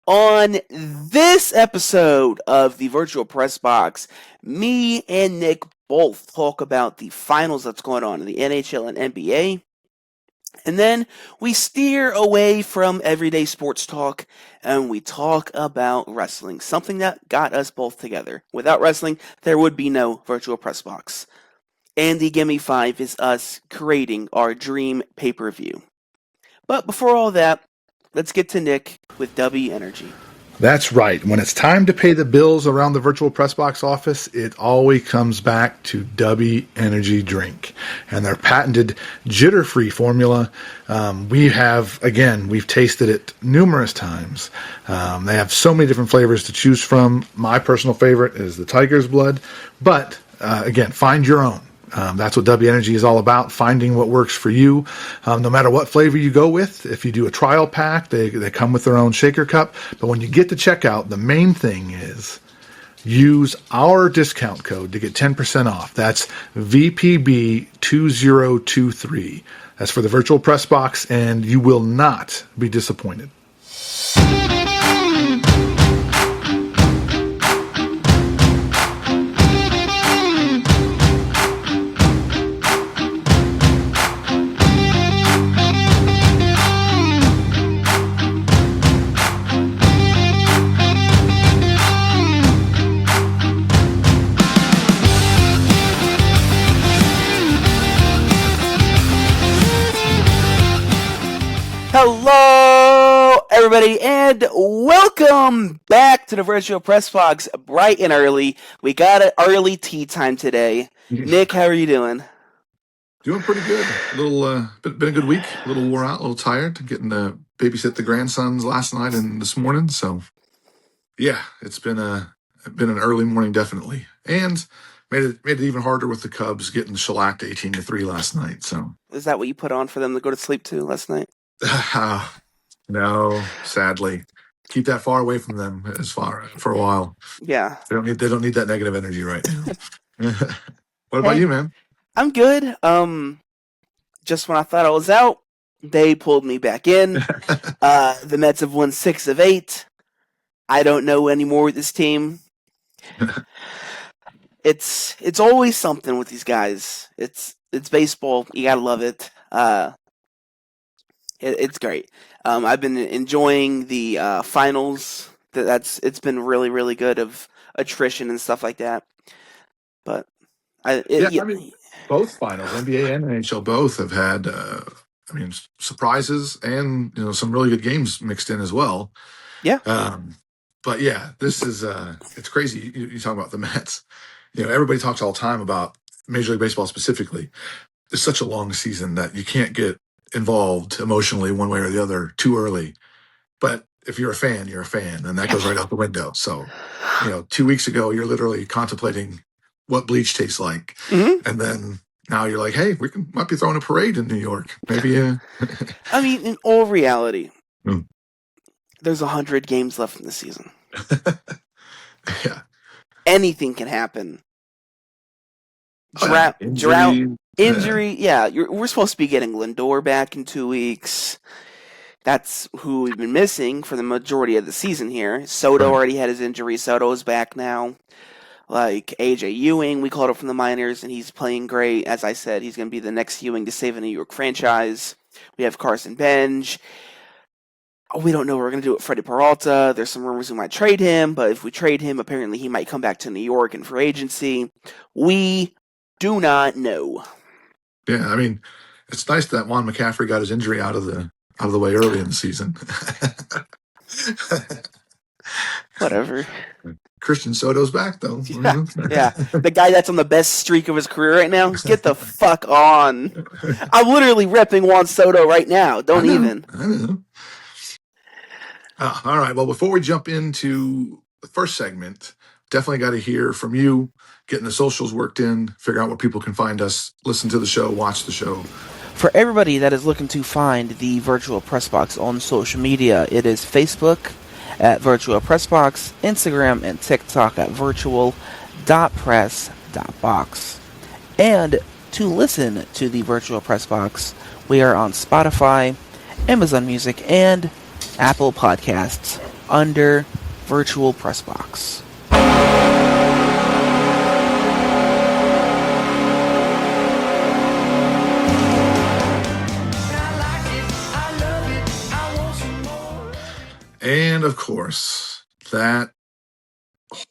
On this episode of the Virtual Press Box, me and Nick both talk about the finals that's going on in the NHL and NBA. And then we steer away from everyday sports talk and we talk about wrestling, something that got us both together. Without wrestling, there would be no Virtual Press Box. And the Gimme 5 is us creating our dream pay-per-view. But before all that, let's get to Nick with W Energy. That's right. When it's time to pay the bills around the Virtual Press Box office, it always comes back to W Energy Drink and their patented jitter-free formula. We've tasted it numerous times. They have so many different flavors to choose from. My personal favorite is the Tiger's Blood, but again, find your own. That's what W Energy is all about, finding what works for you. No matter what flavor you go with, if you do a trial pack, they come with their own shaker cup. But when you get to checkout, the main thing is use our discount code to get 10% off. That's VPB2023. That's for the Virtual Press Box, and you will not be disappointed. Hello, everybody, and welcome back to the Virtual Press Box, bright and early. We got an early tea time today. Nick, how are you doing? Doing pretty good. Been a good week. A little wore out, a little tired. Getting to babysit the grandsons last night and this morning. So, yeah, it's been an early morning, definitely, and made it even harder with the Cubs getting shellacked 18-3 last night. So, Is that what you put on for them to go to sleep to last night? No, sadly, keep that far away from them for a while. Yeah, They don't need that negative energy right now. What about you, man? I'm good. Just when I thought I was out, they pulled me back in. The Mets have won 6 of 8. I don't know anymore with this team. It's always something with these guys. It's baseball. You gotta love it. It's great. I've been enjoying the finals. It's been really, really good of attrition and stuff like that. But I mean, both finals, NBA and NHL, both have had surprises and some really good games mixed in as well. Yeah. But yeah, this is it's crazy. You talk about the Mets. Everybody talks all the time about Major League Baseball specifically. It's such a long season that you can't get involved emotionally one way or the other too early. But if you're a fan, you're a fan, and that goes right out the window. So, 2 weeks ago, you're literally contemplating what bleach tastes like. Mm-hmm. And then now you're like, hey, might be throwing a parade in New York. Maybe. I mean, in all reality, there's 100 games left in the season. Yeah. Anything can happen. Drought. Injury, yeah. We're supposed to be getting Lindor back in 2 weeks. That's who we've been missing for the majority of the season here. Soto already had his injury. Soto is back now. Like AJ Ewing, we called up from the minors, and he's playing great. As I said, he's going to be the next Ewing to save a New York franchise. We have Carson Benj. We don't know what we're going to do with Freddie Peralta. There's some rumors we might trade him, but if we trade him, apparently he might come back to New York in free agency. We do not know. Yeah, I mean, it's nice that Juan McCaffrey got his injury out of the way early in the season. Whatever. Christian Soto's back, though. Yeah, the guy that's on the best streak of his career right now. Get the fuck on. I'm literally repping Juan Soto right now. I know. All right, well, before we jump into the first segment, definitely got to hear from you, getting the socials worked in, figure out where people can find us, listen to the show, watch the show. For everybody that is looking to find the Virtual Press Box on social media, it is Facebook at Virtual Press Box, Instagram and TikTok at virtual.press.box. And to listen to the Virtual Press Box, we are on Spotify, Amazon Music, and Apple Podcasts. under virtual press box. And of course, that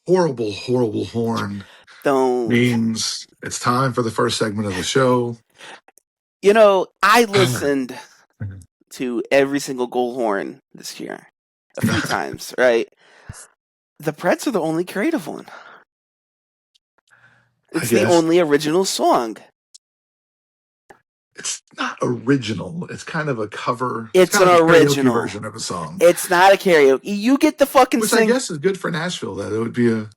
horrible, horrible horn Don't. means it's time for the first segment of the show. You know, I listened to every single goal horn this year a few times, right? The Preds are the only creative one. It's the only original song. It's not original. It's kind of a cover. It's kind an of a original karaoke version of a song. It's not a karaoke. You get the fucking Which sing. I guess is good for Nashville, that it would be a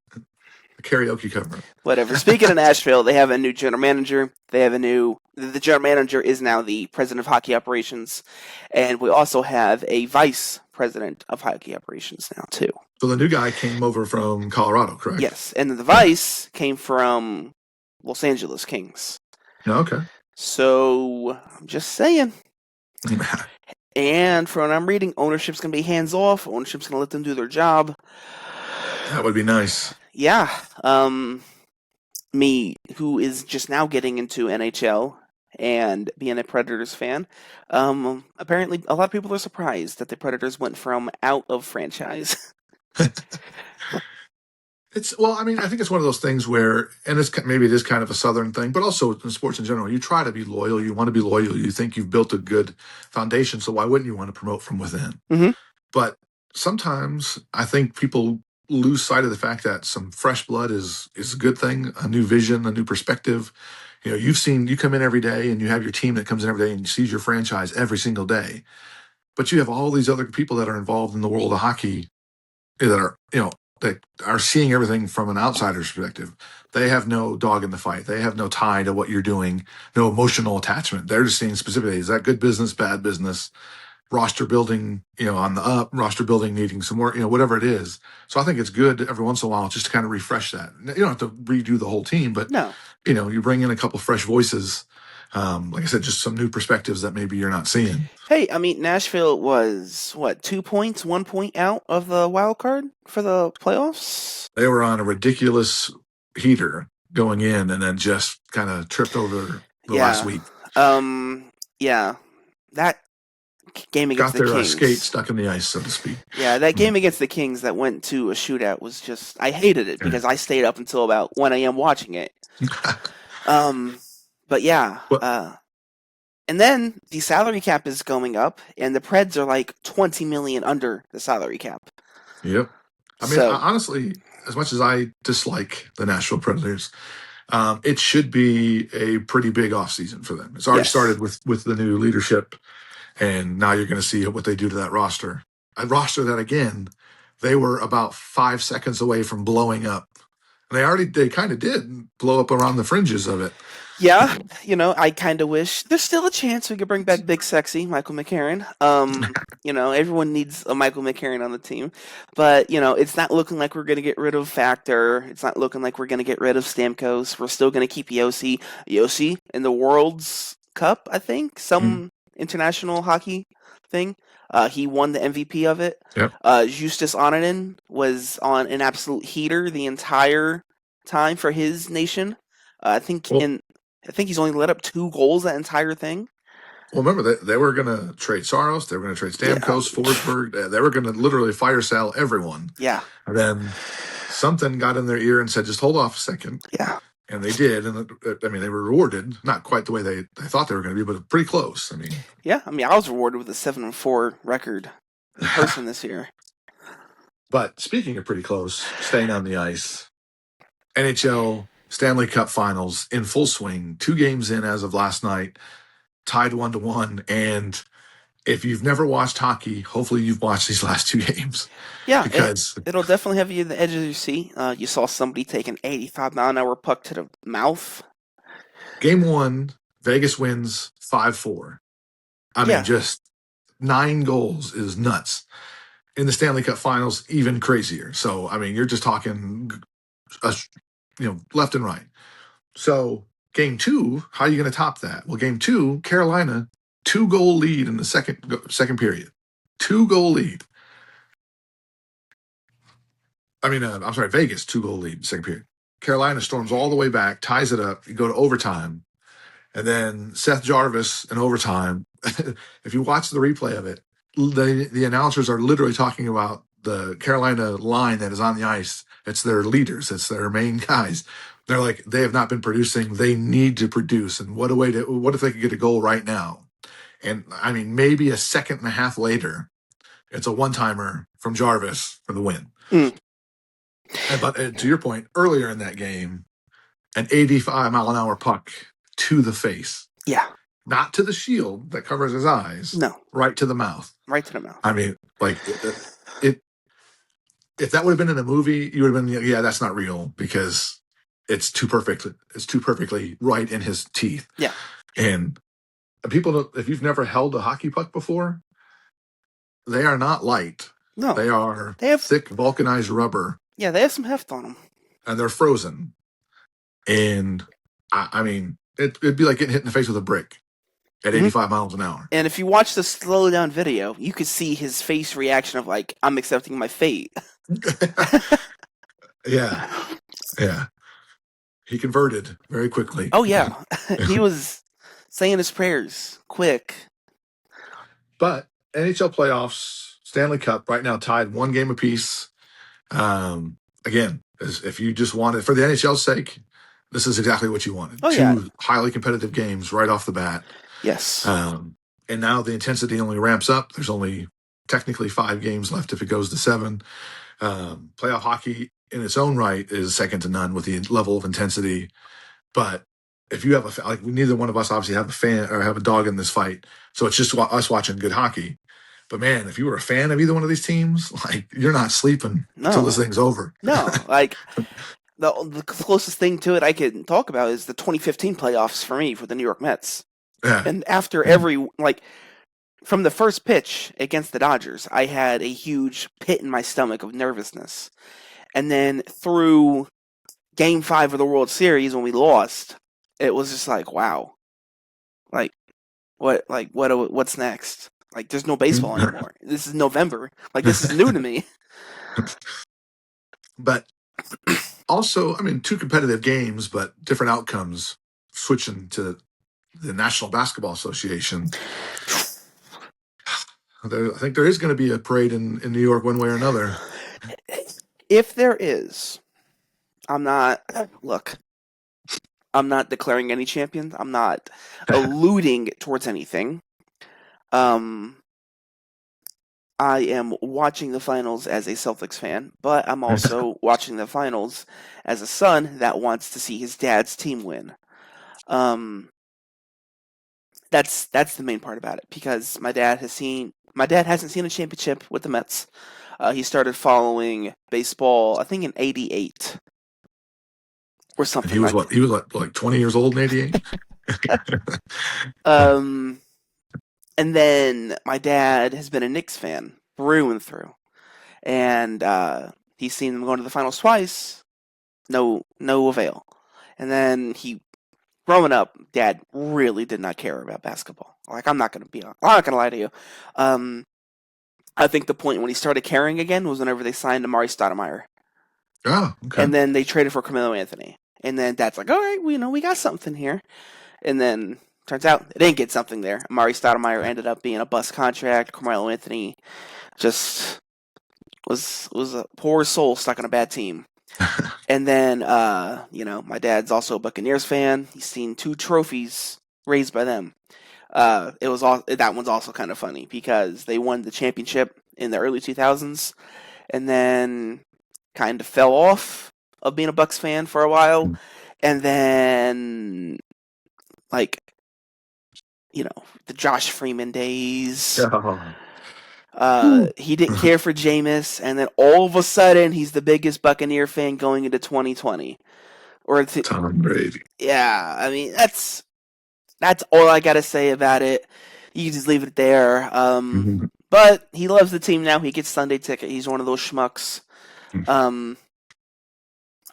karaoke cover. Whatever. Speaking of Nashville, they have a new general manager. The general manager is now the president of hockey operations. And we also have a vice president of hockey operations now, too. So the new guy came over from Colorado, correct? Yes. And the vice came from Los Angeles Kings. Okay. So, I'm just saying. And from what I'm reading, ownership's going to be hands off. Ownership's going to let them do their job. That would be nice. Yeah. Me, who is just now getting into NHL and being a Predators fan, apparently a lot of people are surprised that the Predators went from out of franchise. I think it's one of those things where, and maybe it is kind of a Southern thing, but also in sports in general, you try to be loyal. You want to be loyal. You think you've built a good foundation, so why wouldn't you want to promote from within? Mm-hmm. But sometimes I think people lose sight of the fact that some fresh blood is a good thing, a new vision, a new perspective. You know, you come in every day and you have your team that comes in every day and sees your franchise every single day. But you have all these other people that are involved in the world of hockey that are, that are seeing everything from an outsider's perspective. They have no dog in the fight. They have no tie to what you're doing, no emotional attachment. They're just seeing specifically, is that good business, bad business, roster building, on the up, roster building needing some more, whatever it is. So I think it's good every once in a while just to kind of refresh that. You don't have to redo the whole team, but, No. You bring in a couple fresh voices. Like I said, just some new perspectives that maybe you're not seeing. Hey, I mean, Nashville was, 2 points, 1 point out of the wild card for the playoffs? They were on a ridiculous heater going in and then just kind of tripped over the last week. Yeah. That game against the Kings. Got their skate stuck in the ice, so to speak. Yeah, that game against the Kings that went to a shootout was just, I hated it because I stayed up until about 1 a.m. watching it. But yeah, and then the salary cap is going up, and the Preds are like $20 million under the salary cap. Yep. I mean, honestly, as much as I dislike the Nashville Predators, it should be a pretty big offseason for them. It's already started with the new leadership, and now you're going to see what they do to that roster. A roster that, again, they were about 5 seconds away from blowing up. And they kind of did blow up around the fringes of it. Yeah, I kind of wish there's still a chance we could bring back Big Sexy Michael McCarron. Everyone needs a Michael McCarron on the team, but it's not looking like we're gonna get rid of Factor. It's not looking like we're gonna get rid of Stamkos. We're still gonna keep Yossi in the World's Cup. I think some international hockey thing. He won the MVP of it. Yep. Justus Onanen was on an absolute heater the entire time for his nation. I think he's only let up 2 goals that entire thing. Well, remember, they were going to trade Saros. They were going to trade Stamkos, Forsberg. They were going to literally fire sale everyone. Yeah. And then something got in their ear and said, just hold off a second. Yeah. And they did. And, they were rewarded. Not quite the way they thought they were going to be, but pretty close. Yeah. I was rewarded with a 7-4 record in person this year. But speaking of pretty close, staying on the ice, NHL Stanley Cup Finals in full swing, 2 games in as of last night, tied 1-1. And if you've never watched hockey, hopefully you've watched these last 2 games. Yeah, because it'll definitely have you at the edge of your seat. You saw somebody take an 85-mile-an-hour puck to the mouth. Game 1, Vegas wins 5-4. Just 9 goals is nuts. In the Stanley Cup Finals, even crazier. So, you're just talking, left and right. So, Game 2, how are you going to top that? Well, Game 2, Carolina, 2-goal lead in the second period. 2-goal lead. I'm sorry, Vegas 2-goal lead second period. Carolina storms all the way back, ties it up. You go to overtime, and then Seth Jarvis in overtime. If you watch the replay of it, the announcers are literally talking about the Carolina line that is on the ice. It's their leaders. It's their main guys. They're like, they have not been producing. They need to produce. And what if they could get a goal right now? And I mean, maybe a second and a half later, it's a one-timer from Jarvis for the win. Mm. But to your point, earlier in that game, an 85-mile-an-hour puck to the face. Yeah. Not to the shield that covers his eyes. No. Right to the mouth. Right to the mouth. I mean, like, if that would have been in a movie, you would have been, yeah, that's not real because it's too perfect. It's too perfectly right in his teeth. Yeah. And people don't, if you've never held a hockey puck before, they are not light. No. They have thick vulcanized rubber. Yeah, they have some heft on them. And they're frozen. And I mean, it'd be like getting hit in the face with a brick at 85 miles an hour. And if you watch the slow down video, you could see his face reaction of like, I'm accepting my fate. Yeah. He converted very quickly. Oh, yeah. He was saying his prayers quick. But NHL playoffs, Stanley Cup, right now tied 1 game apiece. Again, if you just wanted, for the NHL's sake, this is exactly what you wanted. Oh, yeah. 2 highly competitive games right off the bat. Yes. And now the intensity only ramps up. There's only technically 5 games left if it goes to 7. Playoff hockey in its own right is second to none with the level of intensity. But if you have neither one of us obviously have a fan or have a dog in this fight. So it's just us watching good hockey. But man, if you were a fan of either one of these teams, like, you're not sleeping until this thing's over. No, like the closest thing to it I can talk about is the 2015 playoffs for me for the New York Mets. Yeah. And after every, like, from the first pitch against the Dodgers, I had a huge pit in my stomach of nervousness. And then through Game 5 of the World Series when we lost, it was just like, wow. What's next? Like, there's no baseball anymore. This is November. Like, this is new to me. But also, I mean, 2 competitive games, but different outcomes. Switching to the National Basketball Association. I think there is going to be a parade in New York one way or another. If there is, I'm not declaring any champion. I'm not alluding towards anything. I am watching the finals as a Celtics fan, but I'm also watching the finals as a son that wants to see his dad's team win. That's the main part about it, because my dad hasn't seen a championship with the Mets. He started following baseball, I think, in '88 or something. He was like 20 years old in '88. And then my dad has been a Knicks fan through and through, and he's seen them going to the finals twice. No avail. And then growing up, Dad really did not care about basketball. Like, I'm not gonna lie to you. I think the point when he started caring again was whenever they signed Amari Stoudemire. Oh, okay. And then they traded for Carmelo Anthony. And then Dad's like, all right, we got something here. And then turns out they didn't get something there. Amari Stoudemire ended up being a bust contract. Carmelo Anthony just was a poor soul stuck on a bad team. And then, my dad's also a Buccaneers fan. He's seen 2 trophies raised by them. That one's also kind of funny because they won the championship in the early 2000s, and then kind of fell off of being a Bucs fan for a while, and then the Josh Freeman days. He didn't care for Jameis, and then all of a sudden he's the biggest Buccaneer fan going into 2020. Tom Brady. Yeah, I mean, that's all I gotta say about it. You can just leave it there. But he loves the team now. He gets Sunday ticket. He's one of those schmucks.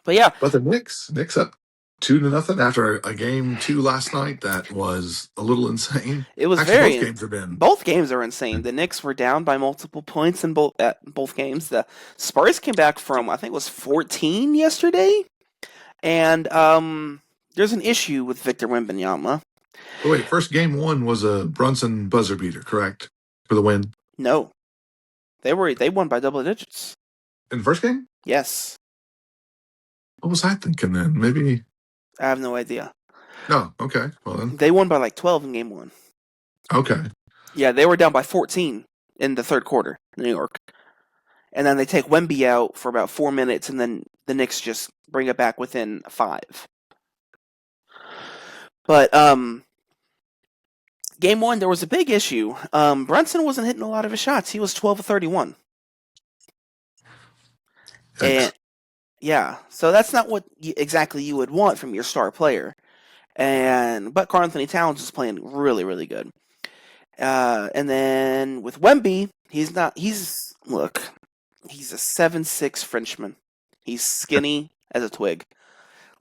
But yeah. But the Knicks up 2-0 after a game 2 last night that was a little insane. It was Actually, both very. games have been. Both games are insane. The Knicks were down by multiple points in both games. The Spurs came back from, I think it was 14 yesterday, and there's an issue with Victor Wembanyama. Oh, wait, first game 1 was a Brunson buzzer beater, correct? For the win. No, they won by double digits. In the first game? Yes. What was I thinking then? Maybe. I have no idea. No, okay. Well then. They won by like 12 in game 1. Okay. Yeah, they were down by 14 in the third quarter, New York. And then they take Wemby out for about 4 minutes, and then the Knicks just bring it back within 5. But game 1, there was a big issue. Brunson wasn't hitting a lot of his shots. He was 12 of 31. And yeah, so that's not what exactly you would want from your star player. But Karl Anthony Towns is playing really, really good. And then with Wemby, he's a 7'6" Frenchman. He's skinny as a twig.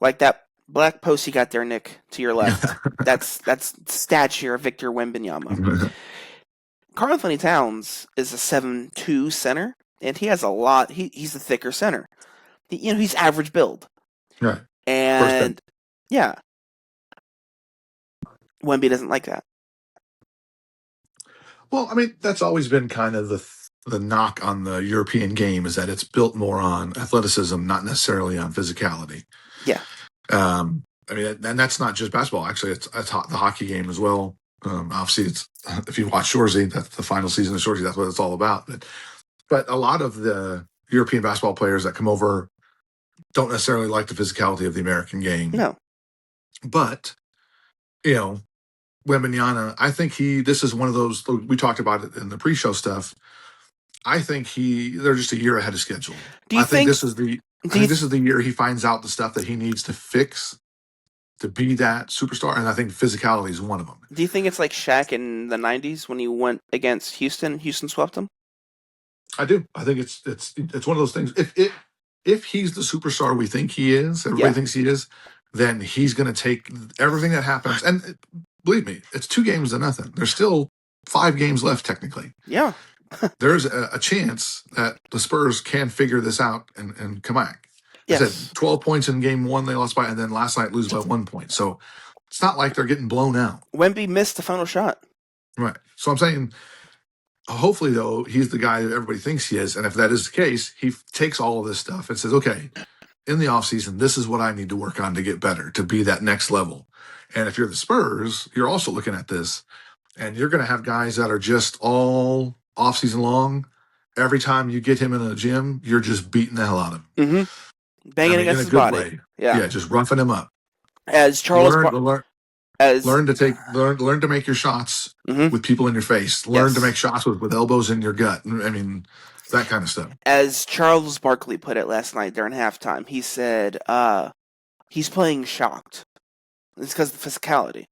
Like that black post you got there, Nick, to your left. that's stature of Victor Wembanyama. Karl Anthony Towns is a 7'2" center, and he has a lot. He's a thicker center. He's average build. Right. And yeah, Wemby doesn't like that. Well, I mean, that's always been kind of the knock on the European game is that it's built more on athleticism, not necessarily on physicality. Yeah. I mean, and that's not just basketball. Actually, it's the hockey game as well. Obviously, it's if you watch Shorzy, that's the final season of Shorzy. That's what it's all about. But a lot of the European basketball players that come over don't necessarily like the physicality of the American game. No. But, Wembanyama, I think this is one of those, we talked about it in the pre-show stuff. I think they're just a year ahead of schedule. I think this is the year he finds out the stuff that he needs to fix to be that superstar, and I think physicality is one of them. Do you think it's like Shaq in the 90s when he went against Houston? Houston swept him? I do. I think it's one of those things. If he's the superstar we think he is, everybody thinks he is, then he's going to take everything that happens. And believe me, it's 2-0. There's still 5 games left, technically. Yeah. There's a chance that the Spurs can figure this out and come back. Yes. I said 12 points in game 1 they lost by, and then last night lose by 1 point. So it's not like they're getting blown out. Wemby missed the final shot. Right. So I'm saying, hopefully, though, he's the guy that everybody thinks he is. And if that is the case, he takes all of this stuff and says, okay, in the offseason, this is what I need to work on to get better, to be that next level. And if you're the Spurs, you're also looking at this, and you're going to have guys that are just all offseason long. Every time you get him in a gym, you're just beating the hell out of him. Mm-hmm. Banging against his body. Way. Yeah, just roughing him up. As Charles learn to make your shots with people in your face. Learn to make shots with elbows in your gut. I mean, that kind of stuff. As Charles Barkley put it last night during halftime, he said he's playing shocked. It's because of the physicality.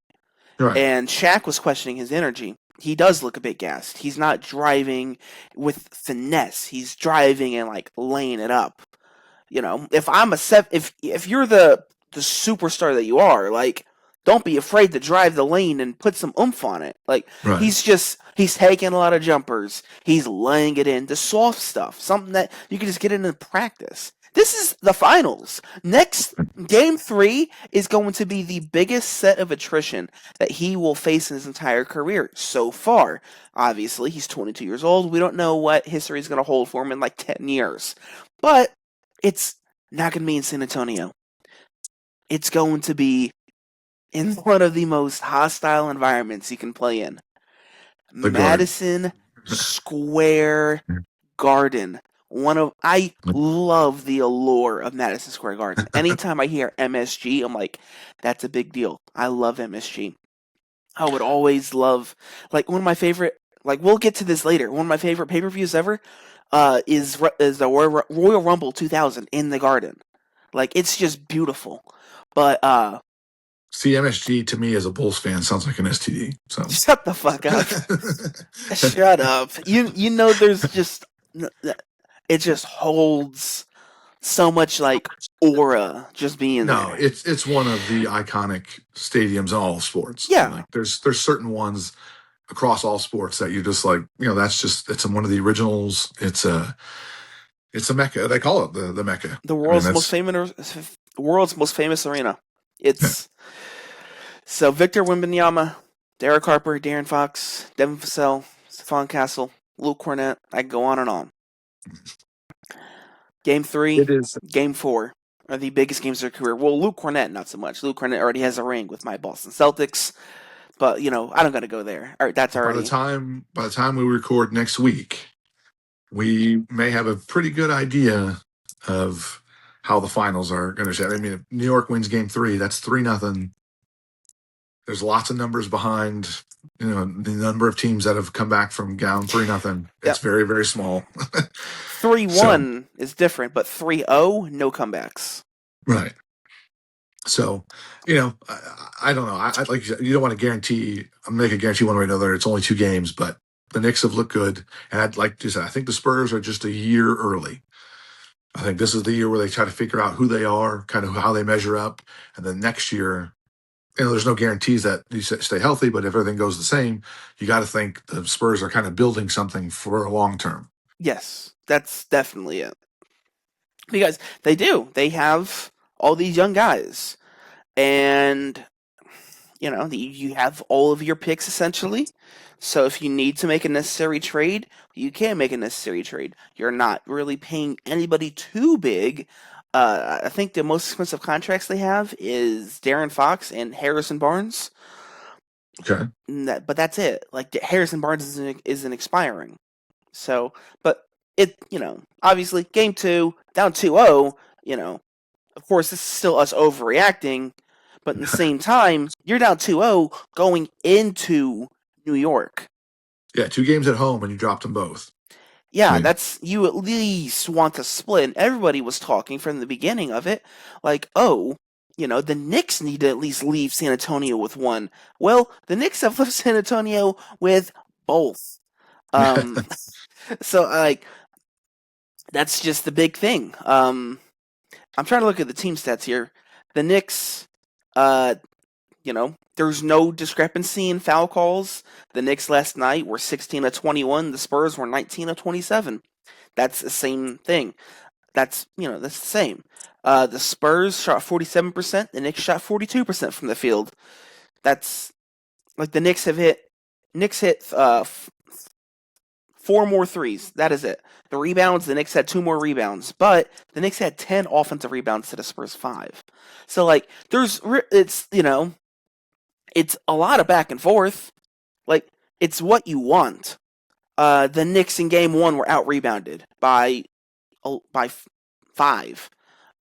Right. And Shaq was questioning his energy. He does look a bit gassed. He's not driving with finesse. He's driving and like laying it up. If I'm if you're the superstar that you are, like, don't be afraid to drive the lane and put some oomph on it. Like, right. He's taking a lot of jumpers. He's laying it in, the soft stuff, something that you can just get into practice. This is the finals. Next, game 3 is going to be the biggest set of attrition that he will face in his entire career so far. Obviously, he's 22 years old. We don't know what history is going to hold for him in like 10 years. But it's not going to be in San Antonio. It's going to be in one of the most hostile environments you can play in. Madison Square Garden. I love the allure of Madison Square Garden. Anytime I hear MSG, I'm like, that's a big deal. I love MSG. I would always love, like, one of my favorite, like, we'll get to this later. One of my favorite pay-per-views ever is the Royal Rumble 2000 in the Garden. Like, it's just beautiful. But see, MSG to me as a Bulls fan sounds like an STD. So shut the fuck up. Shut up. There's just, it just holds so much like aura just being No, there. it's one of the iconic stadiums in all sports. Yeah, Like there's certain ones across all sports that you just like, that's just it's one of the originals. It's a mecca. They call it the mecca. the I mean, world's most famous arena. yeah. It's so Victor Wembanyama, Derek Harper, Darren Fox, Devin Vassell, Stephon Castle, Luke Cornett. I can go on and on. Game 3, It is. Game 4 are the biggest games of their career. Well, Luke Cornett, not so much. Luke Cornett already has a ring with my Boston Celtics, but I don't got to go there. All right, that's By the already. time by the time we record next week, we may have a pretty good idea of how the finals are going to shape. I mean, if New York wins Game 3, that's 3-0. There's lots of numbers behind. The number of teams that have come back from down 3-0. It's Yep. very, very small. 3-1 is different, but 3-0, no comebacks. Right. So, I don't know. I like you said, you don't want to guarantee, make a guarantee one way or another. It's only 2 games, but the Knicks have looked good. And I'd like to say, I think the Spurs are just a year early. I think this is the year where they try to figure out who they are, kind of how they measure up. And then next year, there's no guarantees that you stay healthy, but if everything goes the same, you got to think the Spurs are kind of building something for a long term. Yes, that's definitely it. Because they do. They have all these young guys. And, you have all of your picks essentially. So if you need to make a necessary trade, you can make a necessary trade. You're not really paying anybody too big. I think the most expensive contracts they have is Darren Fox and Harrison Barnes. Okay. But that's it. Like Harrison Barnes isn't expiring. So, but obviously, game 2, down 2-0, of course, this is still us overreacting, but at the same time, you're down 2-0 going into New York. Yeah, 2 games at home and you dropped them both. Yeah, Right. that's you at least want to split. And everybody was talking from the beginning of it, like, oh, the Knicks need to at least leave San Antonio with one. Well, the Knicks have left San Antonio with both. So like that's just the big thing. I'm trying to look at the team stats here. The Knicks, there's no discrepancy in foul calls. The Knicks last night were 16 of 21. The Spurs were 19 of 27. That's the same thing. That's the same. The Spurs shot 47%. The Knicks shot 42% from the field. That's like the Knicks hit 4 more threes. That is it. The rebounds, the Knicks had 2 more rebounds, but the Knicks had 10 offensive rebounds to the Spurs 5. So like, it's a lot of back and forth. Like, it's what you want. The Knicks in game 1 were out rebounded by 5.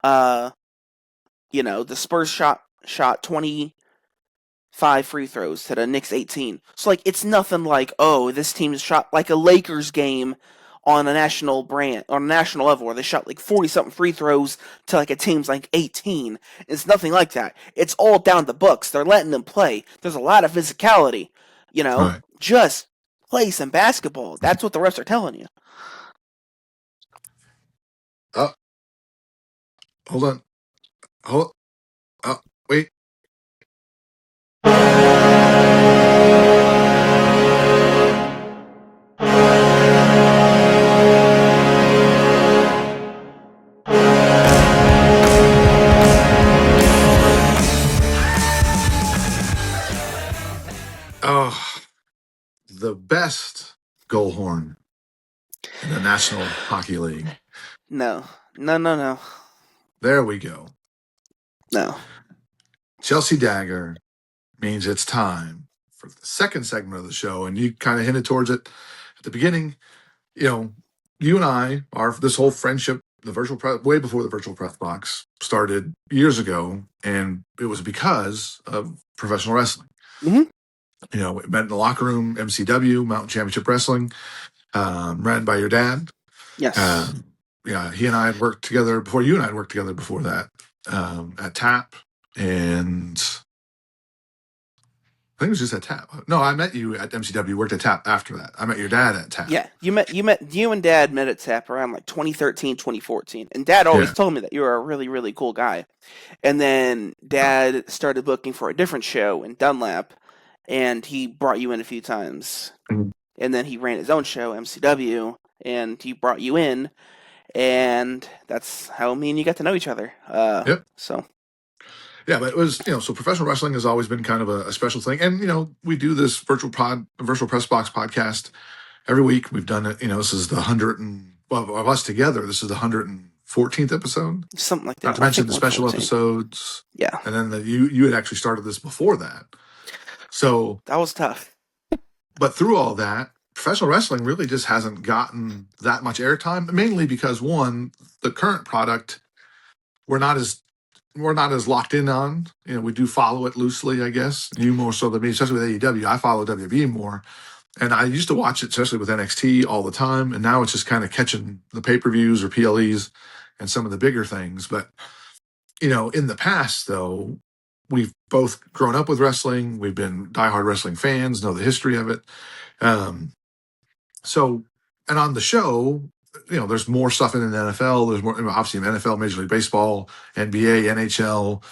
The Spurs shot 25 free throws to the Knicks 18. So like it's nothing like, oh, this team shot like a Lakers game on a national level where they shot like 40 something free throws to like a team's like 18. It's nothing like that. It's all down the books. They're letting them play. There's a lot of physicality. Right. Just play some basketball. That's what the refs are telling you. Oh, hold on. Wait. Oh, the best goal horn in the National Hockey League. No. No. There we go. No. Chelsea Dagger means it's time for the second segment of the show, and you kind of hinted towards it at the beginning. You and I are this whole friendship, way before the virtual press box started years ago, and it was because of professional wrestling. Mhm. We met in the locker room, MCW, Mountain Championship Wrestling, ran by your dad. Yes. Yeah, he and I had worked together before. You and I had worked together before that at TAP, and think it was just at TAP. No, I met you at MCW. Worked at TAP after that. I met your dad at TAP. Yeah, you and Dad met at TAP around like 2013, 2014. And Dad always Yeah. told me that you were a really, really cool guy. And then Dad started booking for a different show in Dunlap, and he brought you in a few times. Mhm. And then he ran his own show, MCW, and he brought you in, and that's how me and you got to know each other. Yep. So Yeah, but it was, so professional wrestling has always been kind of a special thing. And, we do this virtual press box podcast every week. We've done it, this is the 100 and, well, of us together, this is the 114th episode. something like that. Not to mention the special episodes. Yeah, And then you had actually started this before that. So, that was tough. but through all that, professional wrestling really just hasn't gotten that much airtime, mainly because one, the current product, we're not as locked in on. We do follow it loosely, I guess. You more so than me, especially with AEW. I follow WWE more. And I used to watch it, especially with NXT, all the time. And now it's just kind of catching the pay-per-views or PLEs and some of the bigger things. But, in the past, though, we've both grown up with wrestling. We've been diehard wrestling fans, know the history of it. And on the show, there's more stuff in the NFL. There's more, obviously, in NFL, Major League Baseball, NBA, NHL.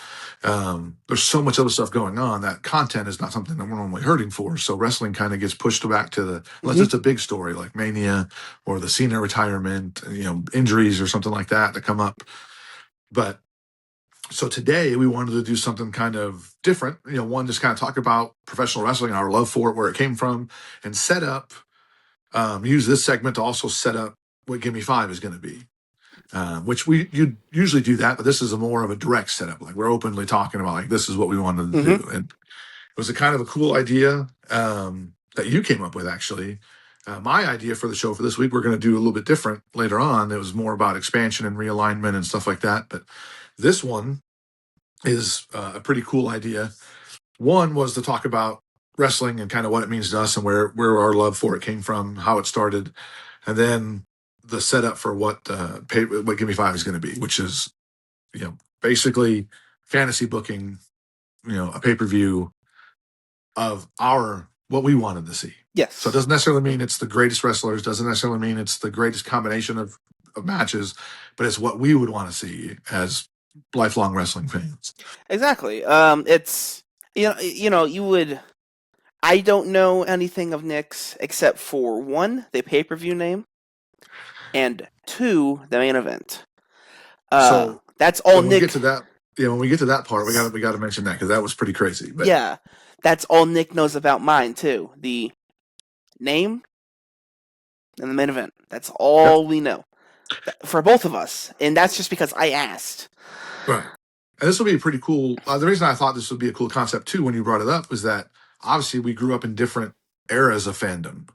There's so much other stuff going on that content is not something that we're normally hurting for. So wrestling kind of gets pushed back to unless it's a big story like Mania or the Cena retirement, injuries or something like that come up. But so today we wanted to do something kind of different. One, just kind of talk about professional wrestling, our love for it, where it came from, and set up. Use this segment to also set up what Gimme 5 is going to be, which you usually do that, but this is more of a direct setup. Like we're openly talking about like this is what we wanted to do, and it was a kind of a cool idea that you came up with. Actually, my idea for the show for this week, we're going to do a little bit different later on. It was more about expansion and realignment and stuff like that, but this one is a pretty cool idea. One was to talk about wrestling and kind of what it means to us and where our love for it came from, how it started, and then the setup for what Gimme 5 is going to be, which is, basically fantasy booking, a pay-per-view of what we wanted to see. Yes. So it doesn't necessarily mean it's the greatest wrestlers, doesn't necessarily mean it's the greatest combination of matches, but it's what we would want to see as lifelong wrestling fans. Exactly. It's you would. I don't know anything of Nick's except for one, the pay-per-view name, and two, the main event. So that's all when Nick. We get to that, when we get to that part, we got to mention that because that was pretty crazy. But yeah, that's all Nick knows about mine too. The name and the main event. That's all we know for both of us, and that's just because I asked. Right. And this will be pretty cool. The reason I thought this would be a cool concept too, when you brought it up, was that obviously we grew up in different eras of fandom.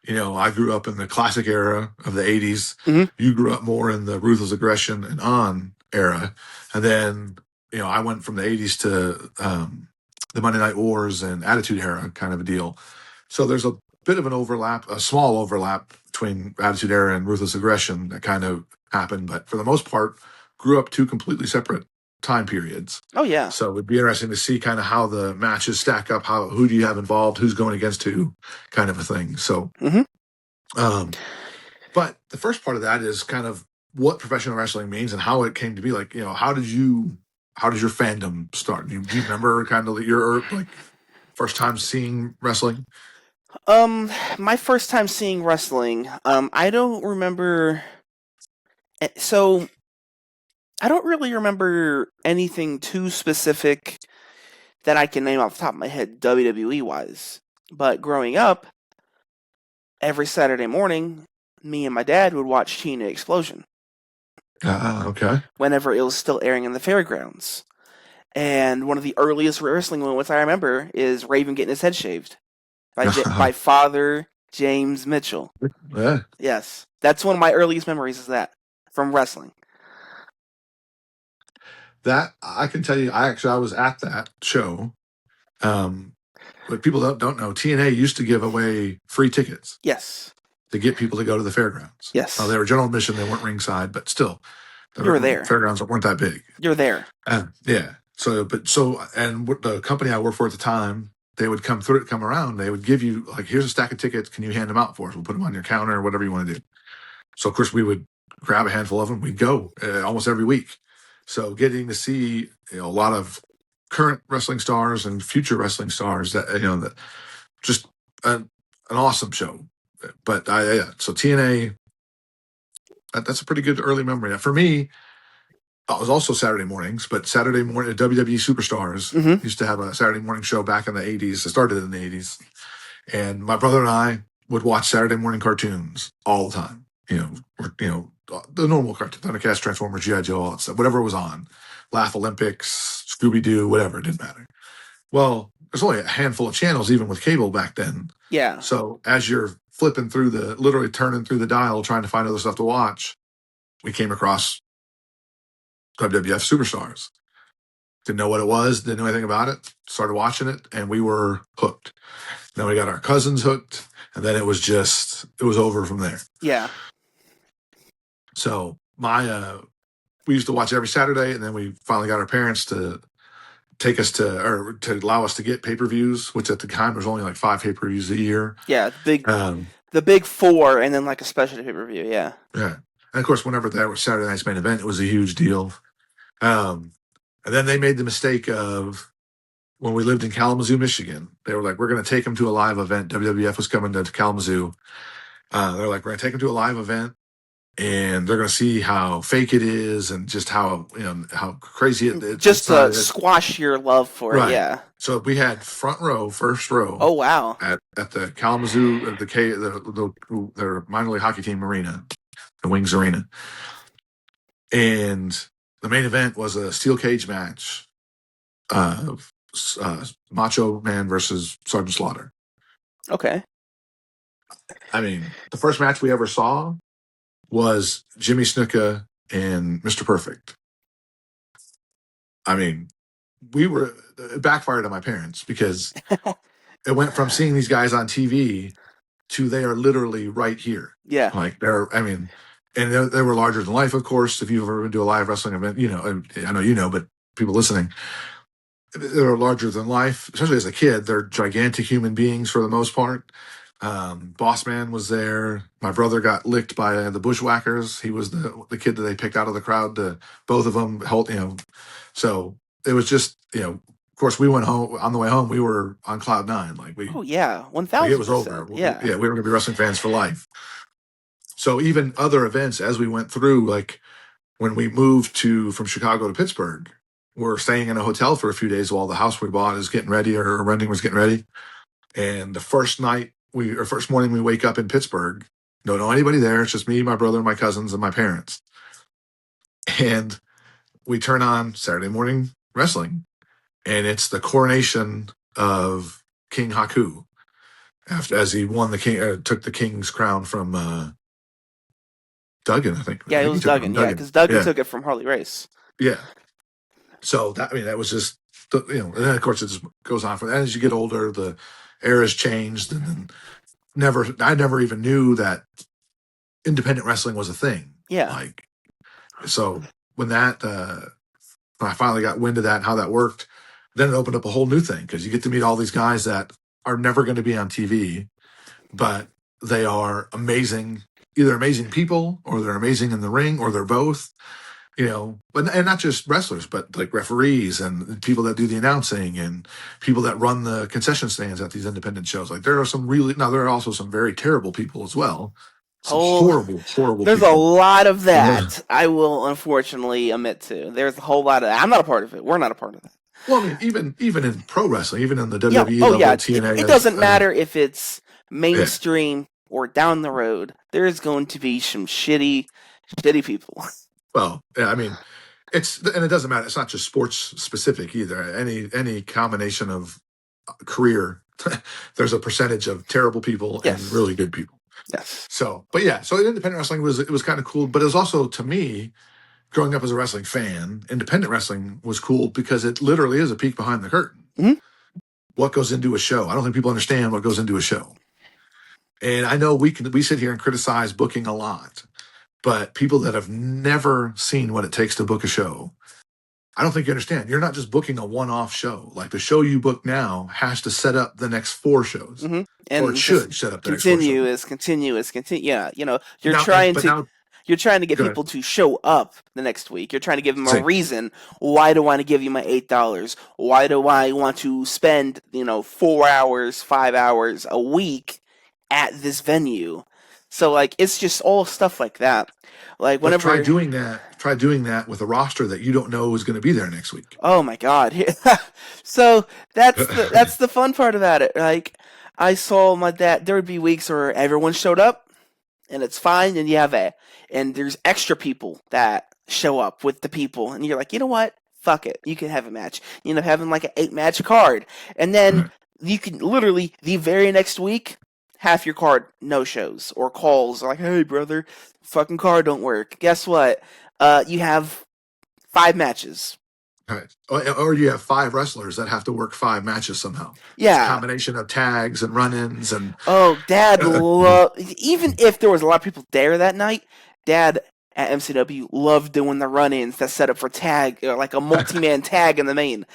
I grew up in the classic era of the 80s. Mm-hmm. You grew up more in the ruthless aggression and on era. And then, I went from the 80s to the Monday Night Wars and Attitude Era kind of a deal. So there's a bit of an overlap, a small overlap between Attitude Era and ruthless aggression that kind of happened. But for the most part, grew up two completely separate time periods. Oh yeah. So it would be interesting to see kind of how the matches stack up, who do you have involved, who's going against who, kind of a thing. So, but the first part of that is kind of what professional wrestling means and how it came to be. Like, how did your fandom start? Do you remember kind of your first time seeing wrestling? My first time seeing wrestling, I don't remember. So I don't really remember anything too specific that I can name off the top of my head WWE wise. But growing up, every Saturday morning, me and my dad would watch TNA Explosion. Okay. Whenever it was still airing in the fairgrounds. And one of the earliest wrestling moments I remember is Raven getting his head shaved by Father James Mitchell. Yeah. Yes. That's one of my earliest memories is that from wrestling. That I can tell you, I was at that show. But people don't know, TNA used to give away free tickets. Yes. To get people to go to the fairgrounds. Yes. They were general admission, they weren't ringside, but still. You were there. Fairgrounds weren't that big. You're there. Yeah. And the company I worked for at the time, they would come around. They would give you like, here's a stack of tickets. Can you hand them out for us? We'll put them on your counter or whatever you want to do. So of course we would grab a handful of them. We'd go almost every week. So getting to see a lot of current wrestling stars and future wrestling stars that that just an awesome show. But so TNA, that's a pretty good early memory. Now, for me, it was also Saturday mornings, but Saturday morning WWE Superstars used to have a Saturday morning show back in the 80s. It started in the 80s. And my brother and I would watch Saturday morning cartoons all the time. The normal cartoons, Thundercats, Transformers, G.I. Joe, all that stuff, whatever was on. Laugh Olympics, Scooby-Doo, whatever, it didn't matter. Well, there's only a handful of channels, even with cable back then. Yeah. So as you're flipping through literally turning through the dial, trying to find other stuff to watch, we came across WWF Superstars. Didn't know what it was, didn't know anything about it, started watching it, and we were hooked. Then we got our cousins hooked, and then it was over from there. Yeah. So we used to watch every Saturday, and then we finally got our parents to take us to allow us to get pay-per-views, which at the time was only like 5 pay-per-views a year. Yeah, the big 4, and then like a special pay-per-view. Yeah. Yeah, and of course, whenever there was Saturday night's main event, it was a huge deal. And then they made the mistake of, when we lived in Kalamazoo, Michigan, they were like, we're going to take them to a live event. WWF was coming to Kalamazoo. They're like, we're going to take them to a live event, and they're going to see how fake it is and just how crazy it is. Just to squash your love for it, yeah. So we had first row. Oh, wow. At the Kalamazoo, their minor league hockey team arena, the Wings Arena. And the main event was a steel cage match of Macho Man versus Sergeant Slaughter. Okay. I mean, the first match we ever saw was Jimmy Snuka and Mr. Perfect. I mean, it backfired on my parents because it went from seeing these guys on TV to they are literally right here. Yeah. Like and they were larger than life, of course. If you've ever been to a live wrestling event, I know but people listening, they're larger than life, especially as a kid. They're gigantic human beings for the most part. Boss Man was there. My brother got licked by the Bushwhackers. He was the kid that they picked out of the crowd. Both of them held, so it was just, of course, we went home. On the way home, we were on cloud 9. Oh yeah, 1,000%. It was over. Yeah, we were going to be wrestling fans for life. So even other events as we went through, like when we moved from Chicago to Pittsburgh, we're staying in a hotel for a few days while the house we bought is getting ready, or renting was getting ready. And the first morning we wake up in Pittsburgh, don't know anybody there. It's just me, my brother, my cousins, and my parents. And we turn on Saturday morning wrestling, and it's the coronation of King Haku as he won took the king's crown from Duggan, I think. Yeah, it was Duggan. Yeah, because Duggan took it from Harley Race. Yeah. So that was just, and then of course it just goes on from that. As you get older, the era's changed, and then I never even knew that independent wrestling was a thing. Yeah. So when I finally got wind of that and how that worked, then it opened up a whole new thing, because you get to meet all these guys that are never going to be on TV, but they are amazing, either amazing people, or they're amazing in the ring, or they're both. And not just wrestlers, but like referees and people that do the announcing and people that run the concession stands at these independent shows. Like there are also some very terrible people as well. Some horrible There's people. a lot of that. I will unfortunately admit to. There's a whole lot of that. I'm not a part of it. We're not a part of that. Well, I mean, even in pro wrestling, even in the WWE level, TNA. It doesn't matter if it's mainstream or down the road. There's going to be some shitty people. Well, yeah, I mean, and it doesn't matter. It's not just sports specific either. Any combination of career, there's a percentage of terrible people and really good people. Yes. So independent wrestling was kind of cool, but it was also, to me, growing up as a wrestling fan, independent wrestling was cool because it literally is a peek behind the curtain. Mm-hmm. What goes into a show? I don't think people understand what goes into a show. And I know we sit here and criticize booking a lot. But people that have never seen what it takes to book a show I don't think you understand. You're not just booking a one-off show. Like the show you book now has to set up the next 4 shows, Hmm. or it And just should set up the next 4 shows. continuous. Yeah, Now, but now, you're trying to get go ahead. people to show up the next week. You're trying to give them a Say, reason. Why do I want to give you my $8? Why do I want to spend 4 hours, 5 hours a week at this venue? So like it's just all stuff like that. Like but try whenever doing that. Try doing that with a roster that you don't know is going to be there next week. Oh my god. So that's the fun part about it. Like I saw my dad there would be weeks where everyone showed up and it's fine and and there's extra people that show up with the people and you're like, "You know what? Fuck it. You can have a match." You end up having like an 8-match card. And then Right. you can literally the very next week half your card no shows or calls like, "Hey brother, fucking card don't work." Guess what? You have 5 matches. Right. Or you have 5 wrestlers that have to work 5 matches somehow. It's a Yeah. combination of tags and run-ins and Oh, Dad yeah. loved. Even if there was a lot of people there that night, Dad at MCW loved doing the run-ins that set up for tag, like a multi-man tag in the main.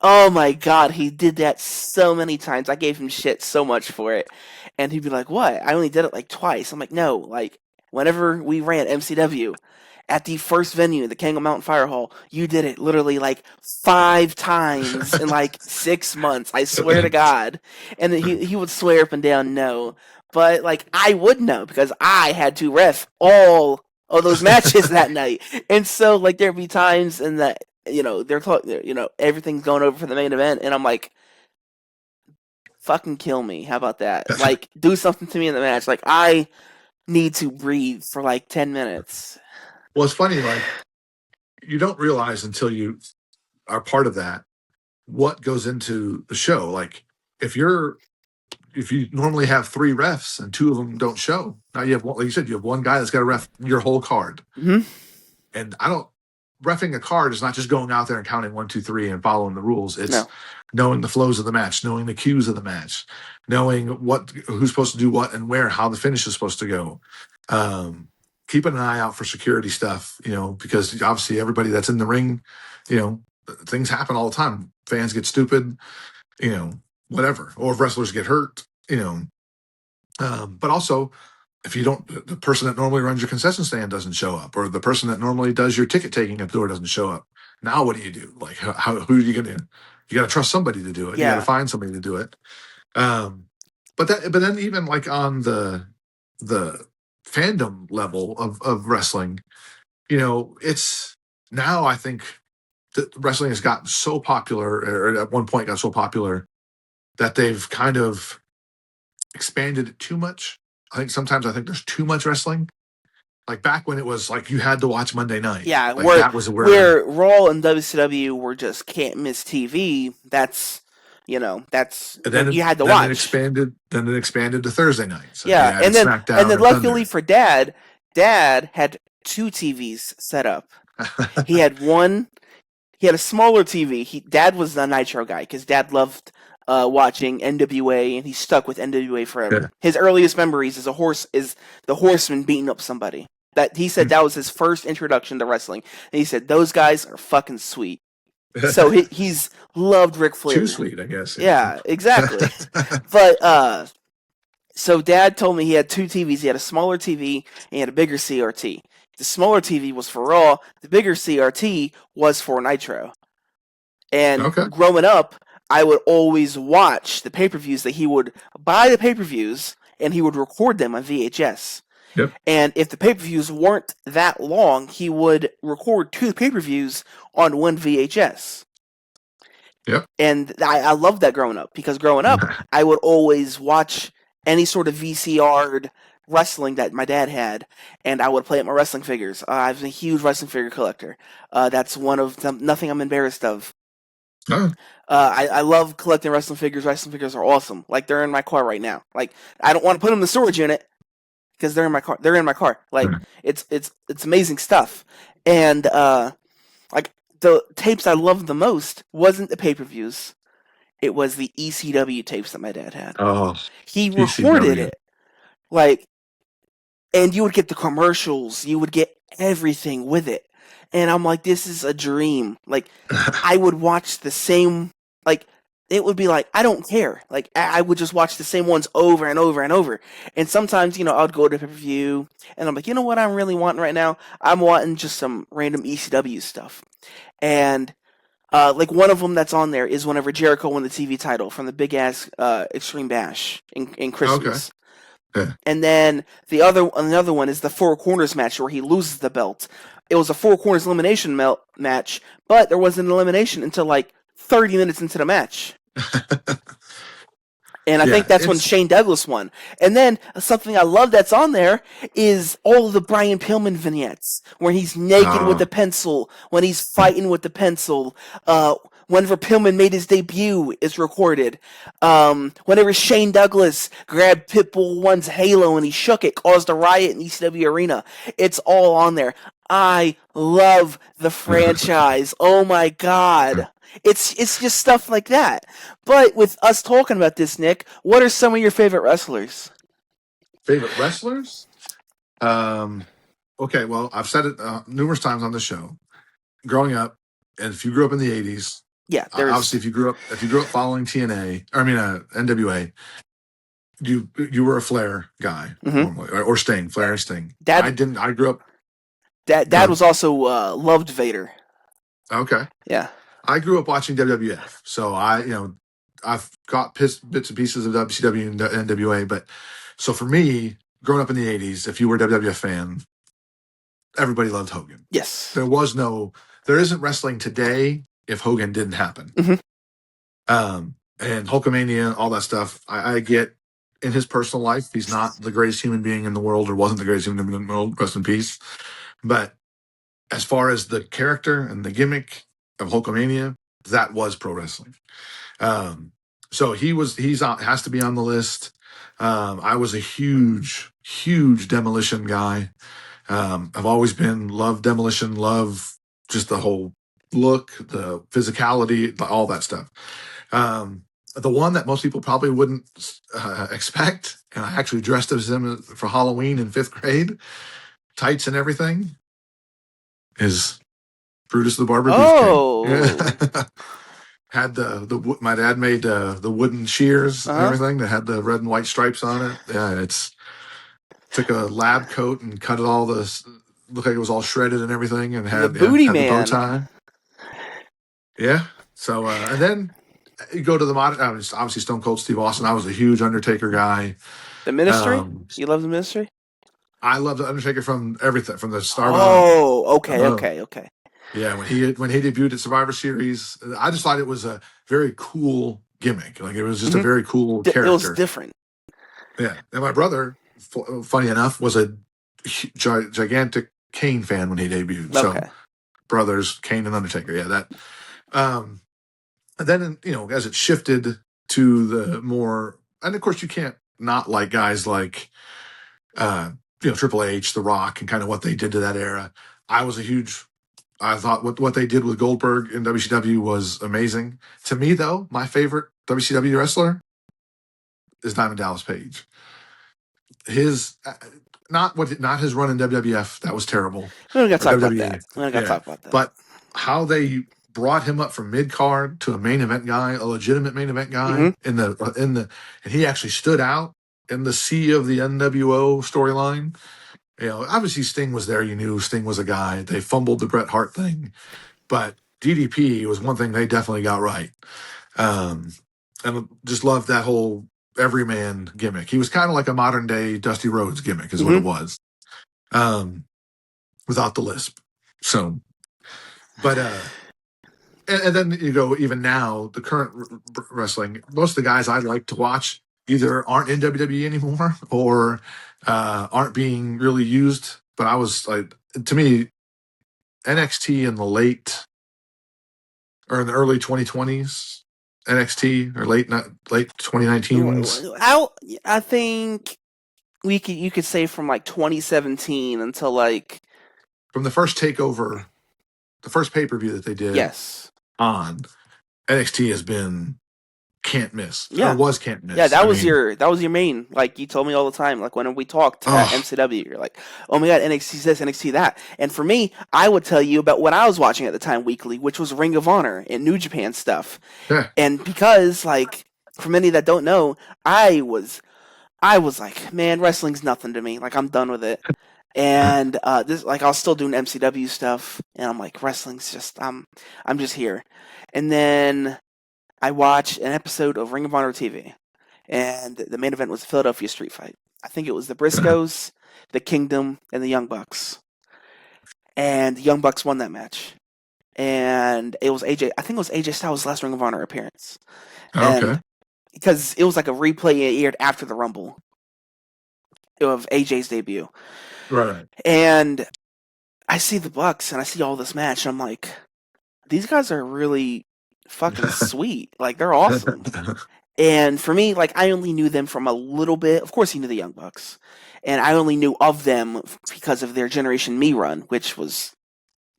Oh my God, he did that so many times. I gave him shit so much for it, and he'd be like, "What? I only did it like twice." I'm like, "No, like whenever we ran MCW." At the first venue, the Kango Mountain Fire Hall, you did it literally like 5 times in like 6 months. I swear to God. And then he would swear up and down no. But like I would know because I had to ref all of those matches that night. And so like there'd be times in that they're talking everything's going over for the main event and I'm like fucking kill me. How about that? Like do something to me in the match. Like I need to breathe for like 10 minutes. Well, it's funny, like you don't realize until you are part of that what goes into the show. Like if you normally have 3 refs and 2 of them don't show, now you have one, like you said, you have one guy that's got to ref your whole card. Mhm. And I don't refing a card is not just going out there and counting 1, 2, 3 and following the rules. It's No. knowing the flows of the match, knowing the cues of the match, knowing who's supposed to do what and where, how the finish is supposed to go. Keeping an eye out for security stuff, because obviously everybody that's in the ring, things happen all the time. Fans get stupid, whatever, or if wrestlers get hurt, but also if you don't, the person that normally runs your concession stand doesn't show up, or the person that normally does your ticket taking at the door doesn't show up. Now what do you do? Like, who are you gonna? You got to trust somebody to do it. You got to Yeah. find somebody to do it. But then even like on the fandom level of wrestling, it's now I think that wrestling has gotten so popular, or at one point got so popular that they've kind of expanded it too much. I think there's too much wrestling. Like back when it was like you had to watch Monday night. Yeah, Like that was where Raw and WCW were just can't miss TV. That's and then you had to then it watch. expanded. Then it expanded to Thursday night. So Yeah, you added SmackDown and then and luckily Thunder. for Dad, Dad had 2 TVs set up. He had one. He had a smaller TV. Dad was the Nitro guy because Dad loved watching NWA, and he stuck with NWA forever. Yeah. His earliest memories is the Horseman beating up somebody. That he said that was his first introduction to wrestling. And he said those guys are fucking sweet. So he's loved Ric Flair. Too sweet, I guess. Yeah, exactly. But so Dad told me he had 2 TVs. He had a smaller TV and he had a bigger CRT. The smaller TV was for Raw. The bigger CRT was for Nitro. And Okay. growing up, I would always watch the pay-per-views that he would buy the pay-per-views and he would record them on VHS. Yep. And if the pay-per-views weren't that long, he would record 2 pay-per-views on one VHS. Yep. And I loved that growing up because growing up, I would always watch any sort of VCR'd wrestling that my dad had, and I would play at my wrestling figures. I was a huge wrestling figure collector. That's one of them, nothing I'm embarrassed of. Oh, I love collecting wrestling figures. Wrestling figures are awesome. Like they're in my car right now. Like I don't want to put them in the storage unit because they're in my car. They're in my car. Like it's amazing stuff. And like the tapes I loved the most wasn't the pay-per-views. It was the ECW tapes that my dad had. oh, He recorded ECW. it. Like, and you would get the commercials. You would get everything with it. and I'm like, this is a dream. Like, I would watch the same, like, it would be like, I don't care. Like, I would just watch the same ones over and over and over. And sometimes, I'd go to pay-per-view, and I'm like, you know what I'm really wanting right now? I'm wanting just some random ECW stuff. And, like, one of them that's on there is whenever Jericho won the TV title from the big ass Extreme Bash in Okay. Christmas. Yeah. And then another one is the Four Corners match where he loses the belt. It was a Four Corners elimination match, but there wasn't an elimination until like 30 minutes into the match. And I think Yeah. that's when It's Shane Douglas won. And then something I love that's on there is all of the Brian Pillman vignettes where he's naked with the pencil, when he's fighting with the pencil. Whenever Pillman made his debut is recorded. Whenever Shane Douglas grabbed Pitbull 1's halo and he shook it, caused a riot in ECW Arena. It's all on there. I love the franchise. Oh my god. It's just stuff like that. But with us talking about this, Nick, what are some of your favorite wrestlers? favorite wrestlers. Okay, well, I've said it numerous times on the show. Growing up, and if you grew up in the '80s, Yeah, obviously, there's if you grew up following TNA, NWA, you were a Flair guy mhm. normally, or Sting, Flair and Sting. I Dad. didn't. I grew up. Go Dad ahead. was also loved Vader. Okay, Yeah. I grew up watching WWF, so I've got bits and pieces of WCW and NWA, but so for me, growing up in the '80s, if you were a WWF fan, everybody loved Hogan. Yes. There isn't wrestling today if Hogan didn't happen. Hmm. And Hulkamania, all that stuff. I get in his personal life, he's not the greatest human being in the world, or wasn't the greatest human being in the world. Rest in peace. But as far as the character and the gimmick of Hulkamania, that was pro wrestling. Um, so has to be on the list. I was a huge Demolition guy. I've always love Demolition, love just the whole look, the physicality, all that stuff. The one that most people probably wouldn't expect, and I actually dressed as him for Halloween in 5th grade, tights and everything, is Brutus the Barber Beefcake. Oh. Had my dad made the wooden shears Uh and huh. everything that had the red and white stripes on it. Yeah, it's took a lab coat and cut it all looked like it was all shredded and everything, and The had Booty had the bow Man. tie. Yeah. So and then you go to the modern, obviously Stone Cold Steve Austin. I was a huge Undertaker guy. The Ministry. Um, You love the Ministry? I love the Undertaker from everything, from the start on. Oh. Okay. Uh, Okay. Okay. yeah, when he debuted at Survivor Series, I just thought it was a very cool gimmick. Like it was just a Hmm. very cool It was character. different. Yeah, and my brother, funny enough, was a gigantic Kane fan when he debuted. So Okay. brothers Kane and Undertaker. Yeah, that. Um, and then as it shifted to the more, and of course you can't not like guys like Triple H, The Rock, and kind of what they did to that era. I thought what they did with Goldberg in WCW was amazing. To me, though, my favorite WCW wrestler is Diamond Dallas Page. His not his run in WWF, that was terrible, We don't got to or talk about that. WWE. We don't got to Yeah, talk about that. but how they brought him up from mid card to a main event guy, a legitimate main event Hmm. guy and he actually stood out in the sea of the NWO storyline. Obviously Sting was there. You knew Sting was a guy. They fumbled the Bret Hart thing, but DDP was one thing they definitely got right. Um, and just loved that whole everyman gimmick. He was kind of like a modern day Dusty Rhodes gimmick, is what Hmm. it was, um, without the lisp. So, but and then you go even now, the current wrestling. Most of the guys I like to watch either aren't in WWE anymore or aren't being really used. But I was like, to me, NXT in the late or in the early 2020s, NXT or late 2019s. I think you could say from like 2017 until like From the first takeover, the first pay per view that they did yes. on NXT has been can't miss, or Yeah. was can't Yeah, miss. I mean, that was your main. Like you told me all the time. Like when we talked at oh MCW, you're like, "Oh my god, NXT this, NXT that." And for me, I would tell you about what I was watching at the time weekly, which was Ring of Honor and New Japan stuff. yeah, And because like for many that don't know, I was like, man, wrestling's nothing to me. Like I'm done with it. And this like I was still doing MCW stuff, and I'm like, wrestling's just I'm just here. And then I watched an episode of Ring of Honor TV, and the main event was the Philadelphia Street Fight. I think it was the Briscoes, the Kingdom, and the Young Bucks. And the Young Bucks won that match. And it was AJ. I think it was AJ Styles' last Ring of Honor appearance. okay, And because it was like a replay aired after the Rumble of AJ's debut. right. And I see the Bucks and I see all this match, and I'm like, these guys are really fucking sweet. Like they're awesome. And for me, like I only knew them from a little bit. Of course, you knew the Young Bucks, and I only knew of them because of their Generation Me run, which was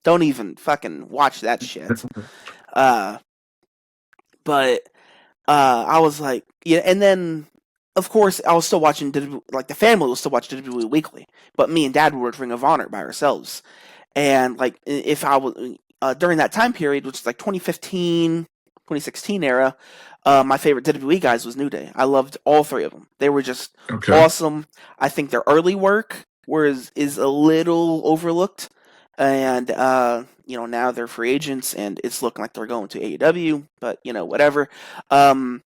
don't even fucking watch that shit. Uh, but I was like, yeah, and then of course I was still watching like the family was still watching WWE Weekly, but me and Dad were at Ring of Honor by ourselves, and like if I was during that time period, which is like 2015, 2016 era, my favorite WWE guys was New Day. I loved all three of them. They were just Okay. awesome. I think their early work is a little overlooked, and now they're free agents, and it's looking like they're going to AEW. But whatever. Um,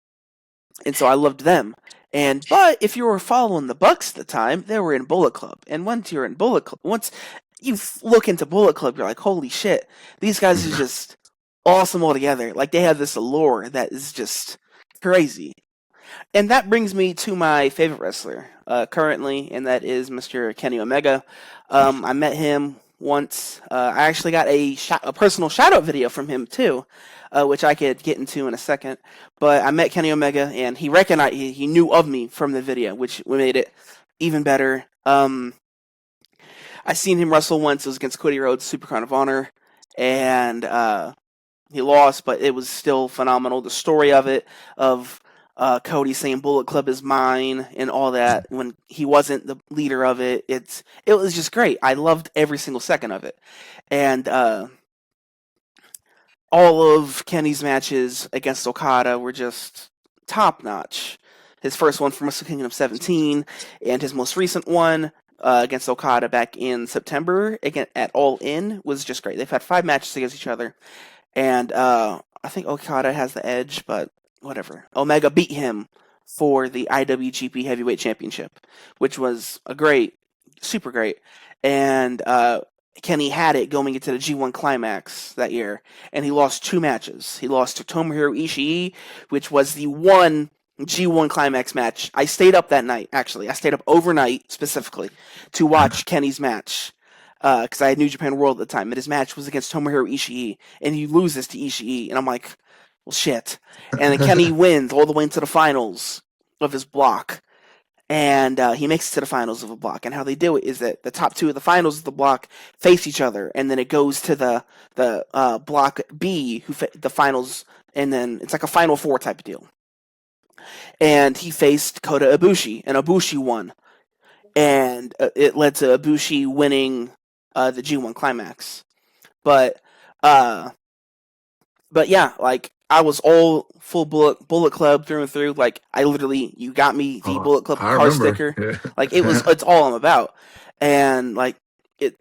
and so I loved them. But if you were following the Bucks at the time, they were in Bullet Club, and once you're in Bullet Club, once you look into Bullet Club, you're like, holy shit, these guys are just awesome altogether. Like they have this allure that is just crazy. And that brings me to my favorite wrestler currently, and that is Mr. Kenny Omega. I met him once. I actually got a personal shout out video from him too, which I could get into in a second. But I met Kenny Omega, and he recognized he knew of me from the video, which made it even better. I seen him wrestle once. It was against Cody Rhodes, Supercrown of Honor, and he lost, but it was still phenomenal. The story of it, of Cody saying Bullet Club is mine and all that when he wasn't the leader of it, it was just great. I loved every single second of it, and all of Kenny's matches against Okada were just top notch. His first one from Wrestle Kingdom 17, and his most recent one against Okada back in September again at All In was just great. They've had 5 matches against each other, and I think Okada has the edge, but whatever. Omega beat him for the IWGP Heavyweight Championship, which was super great. And Kenny had it going into the G1 Climax that year, and he lost 2 matches. He lost to Tomohiro Ishii, which was the one G1 Climax match. I stayed up that night, actually. I stayed up overnight, specifically, to watch Kenny's match because I had New Japan World at the time, and his match was against Tomohiro Ishii, and he loses to Ishii, and I'm like, well, shit. And then Kenny wins all the way into the finals of his block, and he makes it to the finals of the block. And how they do it is that the top 2 of the finals of the block face each other, and then it goes to the block B, the finals, and then it's like a Final Four type of deal. And he faced Kota Ibushi, and Ibushi won, and it led to Ibushi winning the G1 Climax. But yeah, like I was all full Bullet Club through and through. Like I literally, you got me the Oh, Bullet Club I car remember. sticker. Like Yeah. it's all I'm about. And like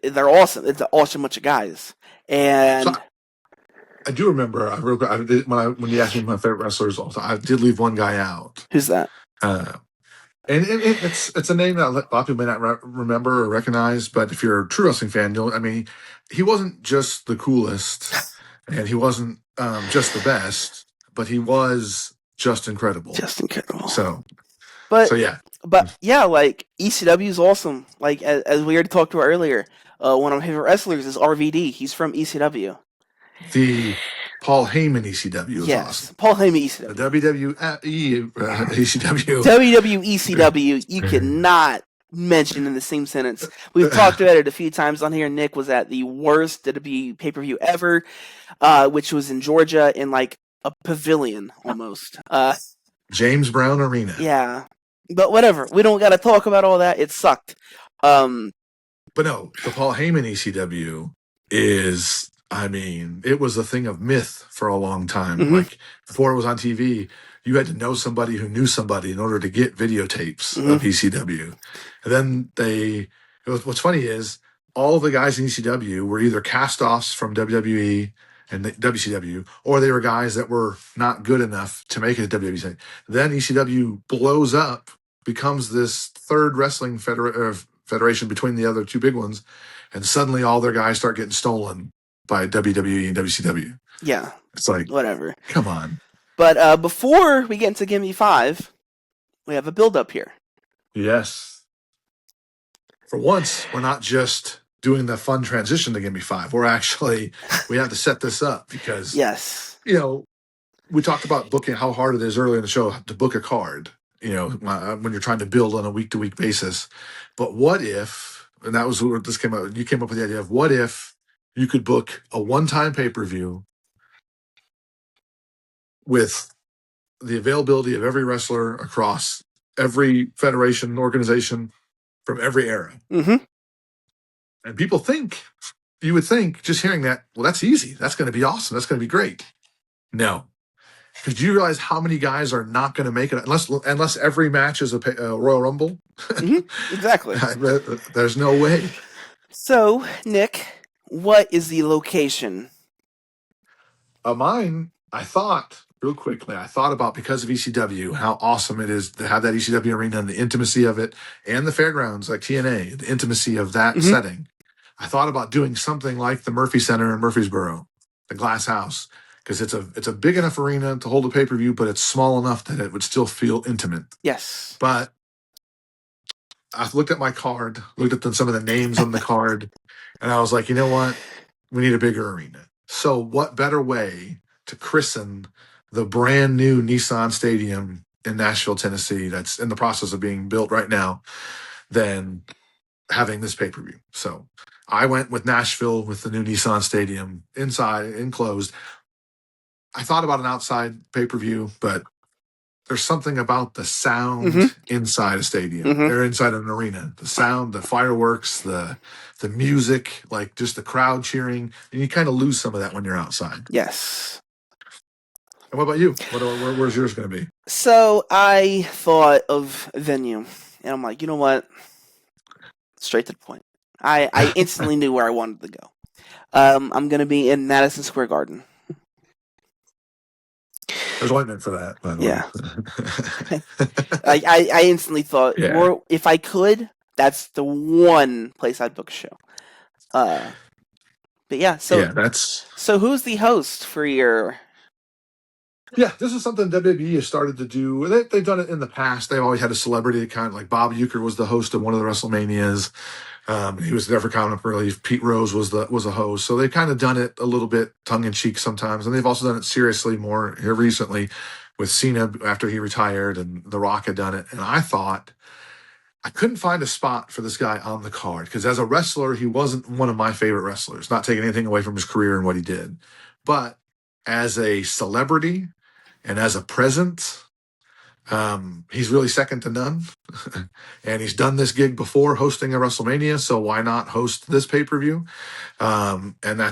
they're awesome. It's an awesome bunch of guys. So And I do remember. When you asked me my favorite wrestlers, also I did leave one guy out. who's that? Uh, And it's a name that a lot of people may not remember or recognize, but if you're a true wrestling fan, I mean, he wasn't just the coolest, and he wasn't just the best, but he was just incredible. Just incredible. So But yeah, yeah, like ECW is awesome. Like as we already talked about earlier, one of my favorite wrestlers is RVD. He's from ECW. the Paul Heyman ECW is Yes, awesome. Paul Heyman The ECW. WWE ECW. WWE ECW, you cannot mention in the same sentence. We've talked about it a few times on here. Nick was at the worst WWE pay-per-view ever, which was in Georgia in like a pavilion almost. James Brown Arena. Yeah, but whatever. We don't got to talk about all that. It sucked. But no, the Paul Heyman ECW is, I mean, it was a thing of myth for a long time. Mhm. Like before it was on TV, you had to know somebody who knew somebody in order to get videotapes of ECW. And then what's funny is all the guys in ECW were either cast-offs from WWE and WCW, or they were guys that were not good enough to make it to WWE. Then ECW blows up, becomes this third wrestling federation between the other two big ones, and suddenly all their guys start getting stolen by WWE and WCW. Yeah, It's like, whatever. come on. But before we get into Gimme 5, we have a build-up here. Yes. For once, we're not just doing the fun transition to Gimme 5. We have to set this up because, Yes. We talked about booking, how hard it is earlier in the show to book a card, when you're trying to build on a week-to-week basis. But what if, and that was where this came out, you came up with the idea of what if you could book a one-time pay-per-view with the availability of every wrestler across every federation, organization from every era. Mm-hmm. And you would think, just hearing that, well, that's easy. That's going to be awesome. That's going to be great. No. Because do you realize how many guys are not going to make it unless every match is a Royal Rumble? Mm-hmm. Exactly. There's no way. So, Nick, what is the location? Mine, I thought about, because of ECW, how awesome it is to have that ECW arena and the intimacy of it, and the fairgrounds like TNA, the intimacy of that setting. I thought about doing something like the Murphy Center in Murfreesboro, the Glass House, because it's a big enough arena to hold a pay-per-view, but it's small enough that it would still feel intimate. Yes. But I looked at my card, looked at some of the names on the card, and I was like, you know what? We need a bigger arena. So what better way to christen the brand new Nissan Stadium in Nashville, Tennessee, that's in the process of being built right now, than having this pay-per-view. So I went with Nashville with the new Nissan Stadium inside, enclosed. I thought about an outside pay-per-view, but there's something about the sound inside a stadium or inside an arena. The sound, the fireworks, the music, like just the crowd cheering, and you kind of lose some of that when you're outside. Yes. And what about you? Where's yours going to be? So I thought of a venue, and I'm like, you know what? Straight to the point. I instantly knew where I wanted to go. I'm going to be in Madison Square Garden. There's ointment for that, by the way. I instantly thought, or if I could, that's the one place I'd book a show. But yeah, so who's the host for your? Yeah, this is something WWE has started to do. They've done it in the past. They've always had a celebrity, kind of like Bob Uecker was the host of one of the WrestleManias. He was there for comic relief. Pete Rose was a host. So they've kind of done it a little bit tongue-in-cheek sometimes. And they've also done it seriously more here recently with Cena after he retired, and The Rock had done it. And I thought I couldn't find a spot for this guy on the card because as a wrestler, he wasn't one of my favorite wrestlers, not taking anything away from his career and what he did. But as a celebrity and as a presence, he's really second to none. And he's done this gig before hosting a WrestleMania, so why not host this pay-per-view? And I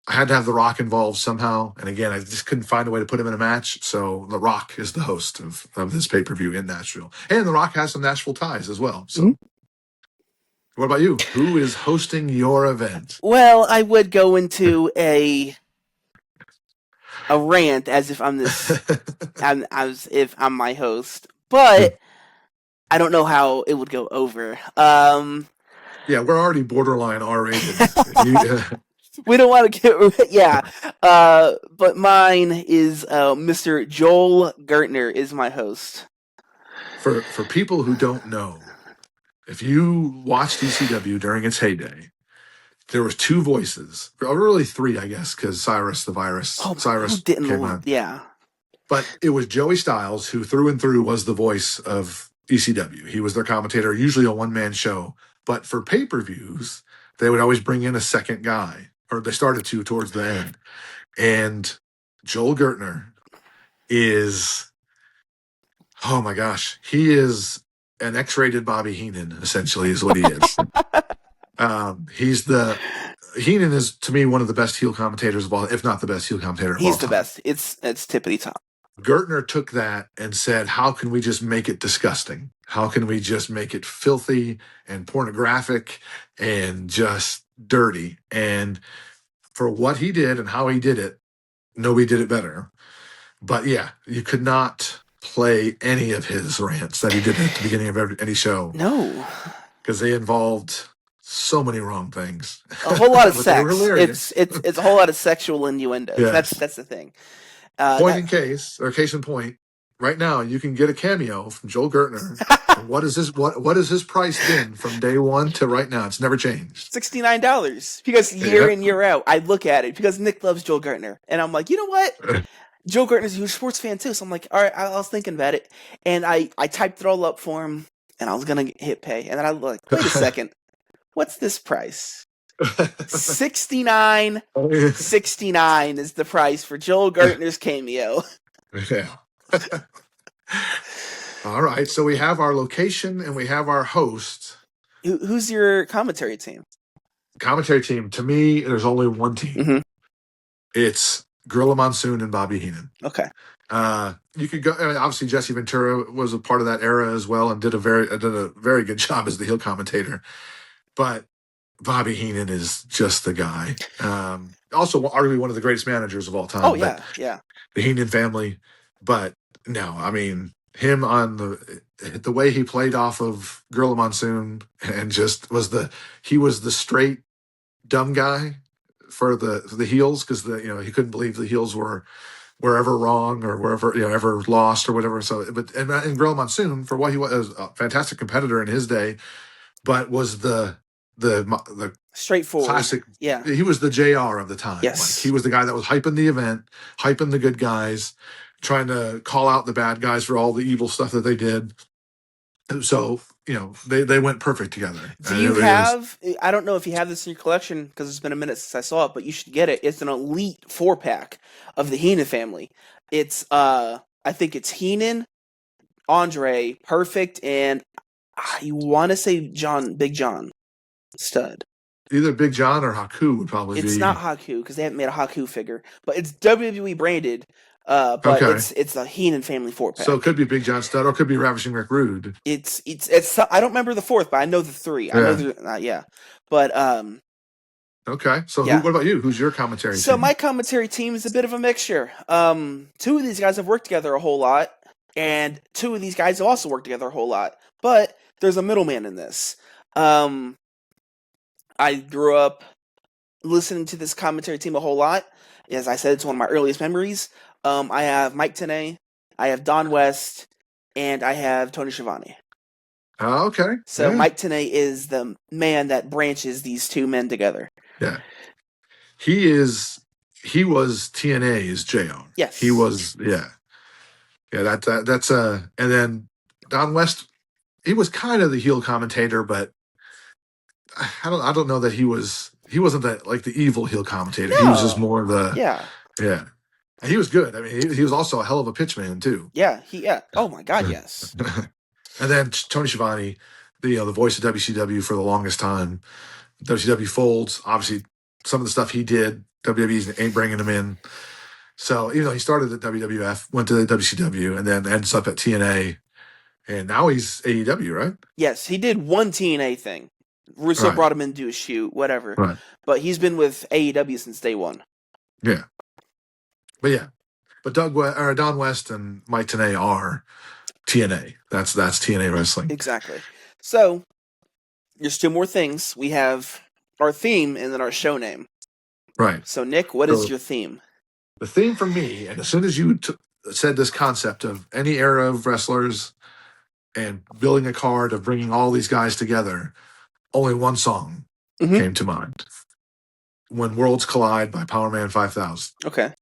had to have The Rock involved somehow. And again, I just couldn't find a way to put him in a match. So The Rock is the host of this pay-per-view in Nashville. And The Rock has some Nashville ties as well. So what about you? Who is hosting your event? Well, I would go into a rant as if I'm as if I'm my host, but I don't know how it would go over. Yeah, we're already borderline R-rated. We don't want to get but mine is Mr. Joel Gertner is my host. For people who don't know, if you watched ECW during its heyday, there was two voices, or really three, I guess, because Cyrus came on. Yeah. But it was Joey Styles, who through and through was the voice of ECW. He was their commentator, usually a one-man show. But for pay-per-views, they would always bring in a second guy, or they started to towards the end. And Joel Gertner is, oh my gosh, he is an X-rated Bobby Heenan, essentially, is what he is. Heenan is, to me, one of the best heel commentators of all, if not the best heel commentator of all He's the time. best. It's tippity top. Gertner took that and said, how can we just make it disgusting? How can we just make it filthy and pornographic and just dirty? And for what he did and how he did it, nobody did it better. But yeah, you could not play any of his rants that he did at the beginning of any show. No. Because they involved so many wrong things. A whole lot of But they were sex. hilarious. It's a whole lot of sexual innuendos. Yes. That's the thing. Case in point, right now you can get a cameo from Joel Gertner. What is his price been from day one to right now? It's never changed. $69. Because year in, year out, I look at it because Nick loves Joel Gertner. And I'm like, you know what? Joel Gertner's a huge sports fan too. So I'm like, all right, I was thinking about it. And I typed it all up for him and I was going to hit pay. And then I was like, wait a second. What's this price? $69.69 is the price for Joel Gertner's cameo. Yeah. All right. So we have our location and we have our host. Who's your commentary team? Commentary team. To me, there's only one team. Mm-hmm. It's Gorilla Monsoon and Bobby Heenan. Okay. You could go. I mean, obviously, Jesse Ventura was a part of that era as well and did a very good job as the heel commentator. But Bobby Heenan is just the guy. Also, arguably one of the greatest managers of all time. Oh yeah, yeah. The Heenan family, but no, I mean him on the way he played off of Gorilla Monsoon and just he was the straight dumb guy for the heels because he couldn't believe the heels were ever wrong or wherever ever lost or whatever. So, and Gorilla Monsoon, for what he was a fantastic competitor in his day, but was the straightforward classic. Yeah, he was the JR of the time. Yes, like, he was the guy that was hyping the event, hyping the good guys, trying to call out the bad guys for all the evil stuff that they did. So they went perfect together. Do you have? I don't know if you have this in your collection because it's been a minute since I saw it, but you should get it. It's an elite 4-pack of the Heenan family. It's I think it's Heenan, Andre, Perfect, and you want to say Big John, Stud. Either Big John or Haku would probably be. It's not Haku because they haven't made a Haku figure, but it's WWE branded. But okay. It's a Heenan family 4-pack. So it could be Big John Stud or it could be Ravishing Rick Rude. It's I don't remember the 4th, but I know the 3. I know But okay. So what about you? Who's your commentary team? So my commentary team is a bit of a mixture. 2 of these guys have worked together a whole lot, and 2 of these guys have also worked together a whole lot. But there's a middleman in this. I grew up listening to this commentary team a whole lot. As I said, it's one of my earliest memories. I have Mike Tenay, I have Don West, and I have Tony Schiavone. Oh, okay. So Mike Tenay is the man that branches these 2 men together. Yeah. He was TNA's JR. Yes. He was, yeah. Yeah, that's and then Don West, he was kind of the heel commentator, but I don't know that he wasn't that like the evil heel commentator. No. He was just more the yeah. And he was good. I mean, he was also a hell of a pitchman too. Yeah, Oh my God, yes. And then Tony Schiavone, the voice of WCW for the longest time. WCW folds. Obviously, some of the stuff he did, WWE ain't bringing him in. So even though he started at WWF, went to the WCW, and then ends up at TNA, and now he's AEW, right? Yes, he did one TNA thing. Russo brought him in to do a shoot, whatever. Right. But he's been with AEW since day one. Yeah. But Don West and Mike Tenay are TNA. That's TNA wrestling. Exactly. So there's 2 more things. We have our theme and then our show name. Right. So Nick, what is your theme? The theme for me, and as soon as you said this concept of any era of wrestlers and building a card of bringing all these guys together, only one song came to mind. When Worlds Collide by Power Man 5000. Okay.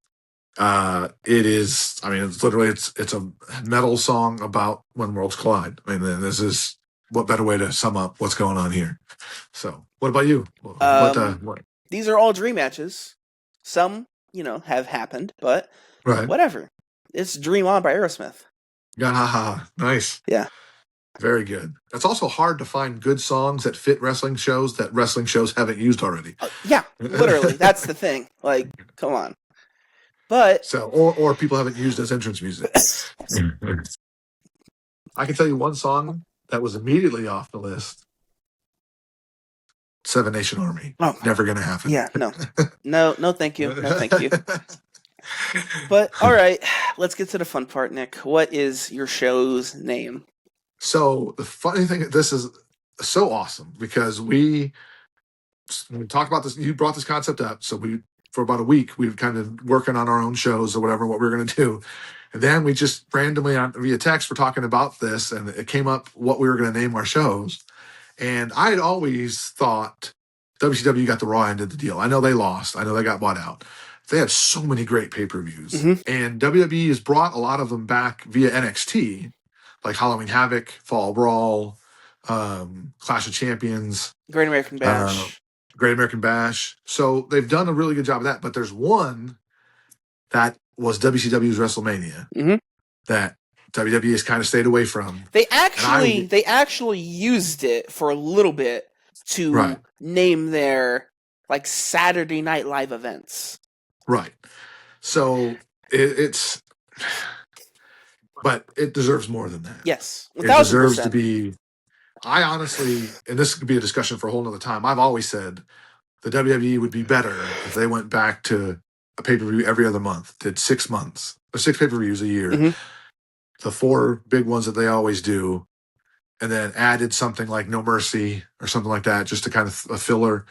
It is, I mean, it's literally, it's a metal song about when worlds collide. I mean, this is, what better way to sum up what's going on here? So, what about you? What? These are all dream matches. Some, have happened, but whatever. It's Dream On by Aerosmith. Ah, nice. Yeah. Very good. It's also hard to find good songs that fit wrestling shows that wrestling shows haven't used already. Yeah, literally. That's the thing. Like, come on. But So, or people haven't used as entrance music. I can tell you one song that was immediately off the list. Seven Nation Army. oh, Never going to happen. yeah, no, thank you, no, thank you. But all right, let's get to the fun part, Nick. What is your show's name? So the funny thing, this is so awesome because we talked about this. You brought this concept up, so we for about a week we were kind of working on our own shows or whatever, what we were going to do, and then we just randomly via text were talking about this, and it came up what we were going to name our shows. And I had always thought WCW got the raw end of the deal. I know they lost. I know they got bought out. They had so many great pay-per-views. Mhm. And WWE has brought a lot of them back via NXT, like Halloween Havoc, Fall Brawl, Clash of Champions, Great American Bash. Great American Bash. So they've done a really good job of that. But there's one that was WCW's WrestleMania Mhm. that WWE has kind of stayed away from. They actually used it for a little bit to Right. name their like Saturday Night Live events. Right. So it's, but it deserves more than that. Yes, It deserves 1000%. to be. I honestly, and this could be a discussion for a whole nother time. I've always said the WWE would be better if they went back to a pay-per-view every other month, did 6 months or 6 pay-per-views a year, Mhm. the 4 big ones that they always do, and then added something like No Mercy or something like that, just to kind of a filler.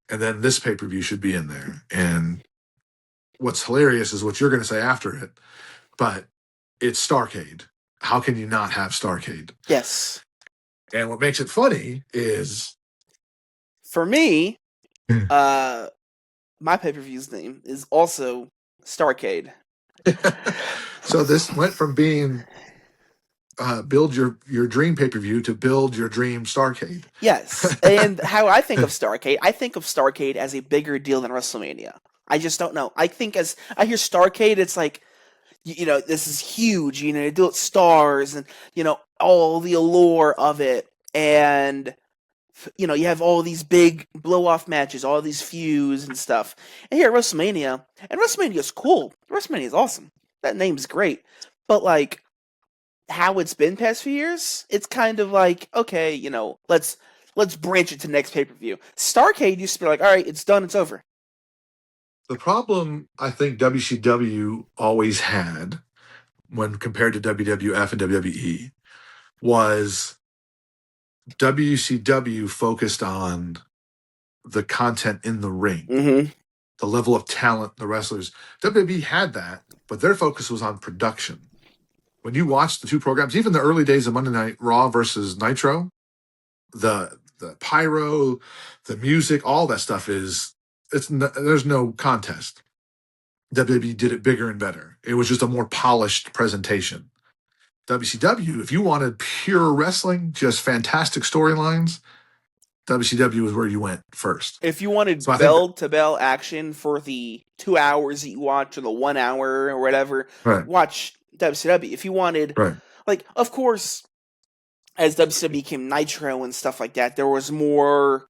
And then this pay-per-view should be in there. And what's hilarious is what you're going to say after it, but it's Starrcade. How can you not have Starrcade? Yes. And what makes it funny is, For me, my pay-per-view's name is also Starrcade. so this went from being build your dream pay-per-view to build your dream Starrcade. Yes, and how I think of Starrcade as a bigger deal than WrestleMania. I just don't know. I think as I hear Starrcade, it's like, this is huge. They do it stars and all the allure of it, and you have all these big blow-off matches, all these feuds and stuff. And here at WrestleMania, and WrestleMania is cool. WrestleMania is awesome. That name's great, but like how it's been past few years, it's kind of like, okay, let's branch it to next pay-per-view. Starrcade used to be like, all right, it's done, it's over. The problem I think WCW always had when compared to WWF and WWE was WCW focused on the content in the ring, Mm-hmm. the level of talent, the wrestlers. WWE had that, but their focus was on production. When you watch the 2 programs, even the early days of Monday Night Raw versus Nitro, the pyro, the music, all that stuff there's no contest. WWE did it bigger and better. It was just a more polished presentation. WCW, if you wanted pure wrestling, just fantastic storylines, WCW was where you went first. If you wanted bell-to-bell action for the 2 hours that you watch or the 1 hour or whatever, right, watch WCW. If you wanted, right, like, of course, as WCW became Nitro and stuff like that, there was more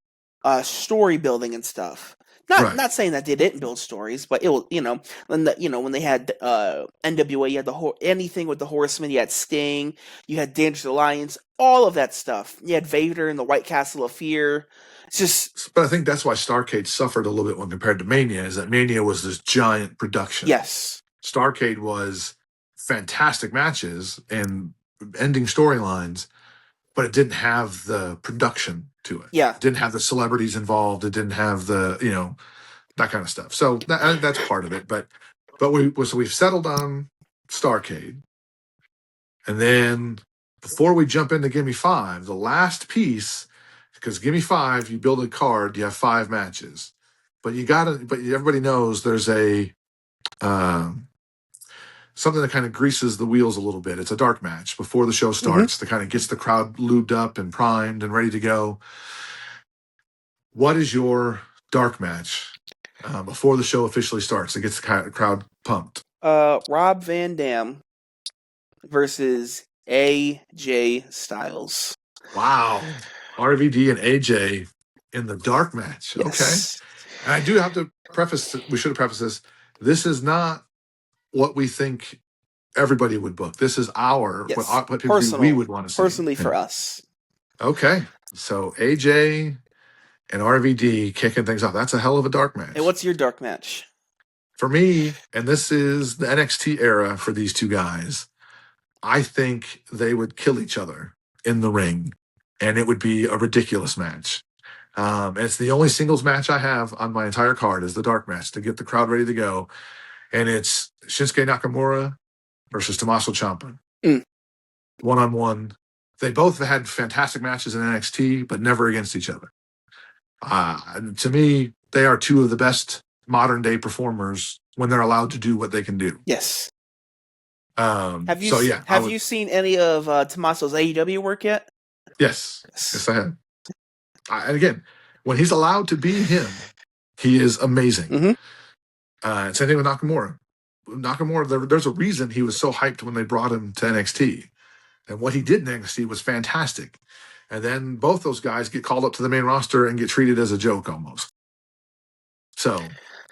story building and stuff. Not saying that they didn't build stories, but it was when they had NWA, you had anything with the Horsemen, you had Sting, you had Dangerous Alliance, all of that stuff. You had Vader and the White Castle of Fear. It's just, but I think that's why Starrcade suffered a little bit when compared to Mania. Is that Mania was this giant production? Yes, Starrcade was fantastic matches and ending storylines, but it didn't have the production to it. Yeah. It didn't have the celebrities involved. It didn't have the, that kind of stuff. So I think that's part of it. But we've settled on Starrcade. And then before we jump into Gimme 5, the last piece, because Gimme 5, you build a card, you have 5 matches. But everybody knows there's a something that kind of greases the wheels a little bit. It's a dark match before the show starts that kind of gets the crowd lubed up and primed and ready to go. What is your dark match before the show officially starts? It gets the crowd pumped. Rob Van Dam versus AJ Styles. Wow. RVD and AJ in the dark match. Okay. Yes. And I do have to preface, we should have prefaced this. This is not what we think everybody would book. This is Yes. what pay-per-view we would want to see. Personally Yeah. for us. Okay. So AJ and RVD kicking things off. That's a hell of a dark match. Hey, what's your dark match? For me, and this is the NXT era for these two guys, I think they would kill each other in the ring, and it would be a ridiculous match. And it's the only singles match I have on my entire card is the dark match to get the crowd ready to go. And it's Shinsuke Nakamura versus Tommaso Ciampa. Mm. One-on-one. They both had fantastic matches in NXT, but never against each other. To me, they are two of the best modern-day performers when they're allowed to do what they can do. Yes. Have you seen any of Tommaso's AEW work yet? Yes. Yes, I have. And again, when he's allowed to be him, he is amazing. Mm-hmm. Same thing with Nakamura. There's a reason he was so hyped when they brought him to NXT. And what he did in NXT was fantastic. And then both those guys get called up to the main roster and get treated as a joke almost. So,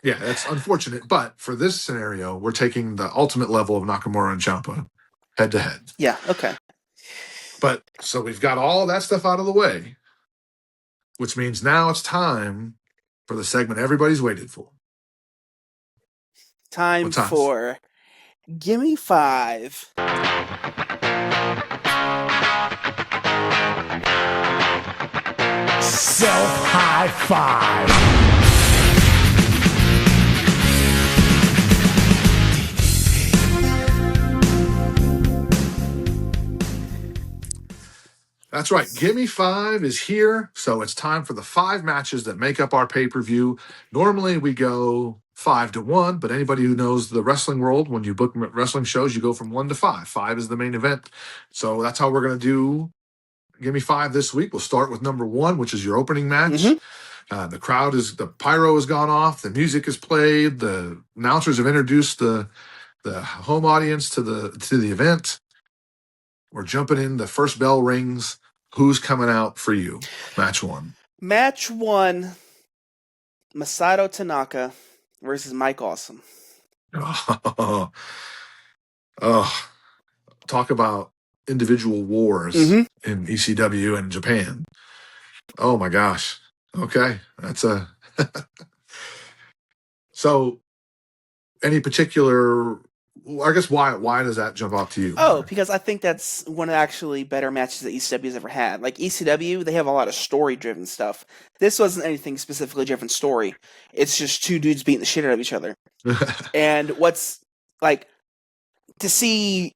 yeah, that's unfortunate. But for this scenario, we're taking the ultimate level of Nakamura and Ciampa head to head. Yeah, okay. But so we've got all that stuff out of the way, which means now it's time for the segment everybody's waited for. Time for Gimme 5. Self high five. That's right. Gimme 5 is here. So it's time for the 5 matches that make up our pay-per-view. Normally we go 5-1, but anybody who knows the wrestling world, when you book wrestling shows, you go from 1 to 5. 5 is the main event. So that's how we're going to do Gimme 5 this week. We'll start with number 1, which is your opening match. Mm-hmm. The pyro has gone off. The music is played. The announcers have introduced the home audience to the event. We're jumping in. The first bell rings. Who's coming out for you? Match 1. Match 1, Masato Tanaka versus Mike Awesome. Oh, talk about individual wars in ECW and Japan. Oh my gosh. Okay. That's a So any particular, I guess why does that jump out to you? Oh, because I think that's one of the actually better matches that ECW has ever had. Like ECW, they have a lot of story-driven stuff. This wasn't anything specifically driven story. It's just two dudes beating the shit out of each other. And what's like to see,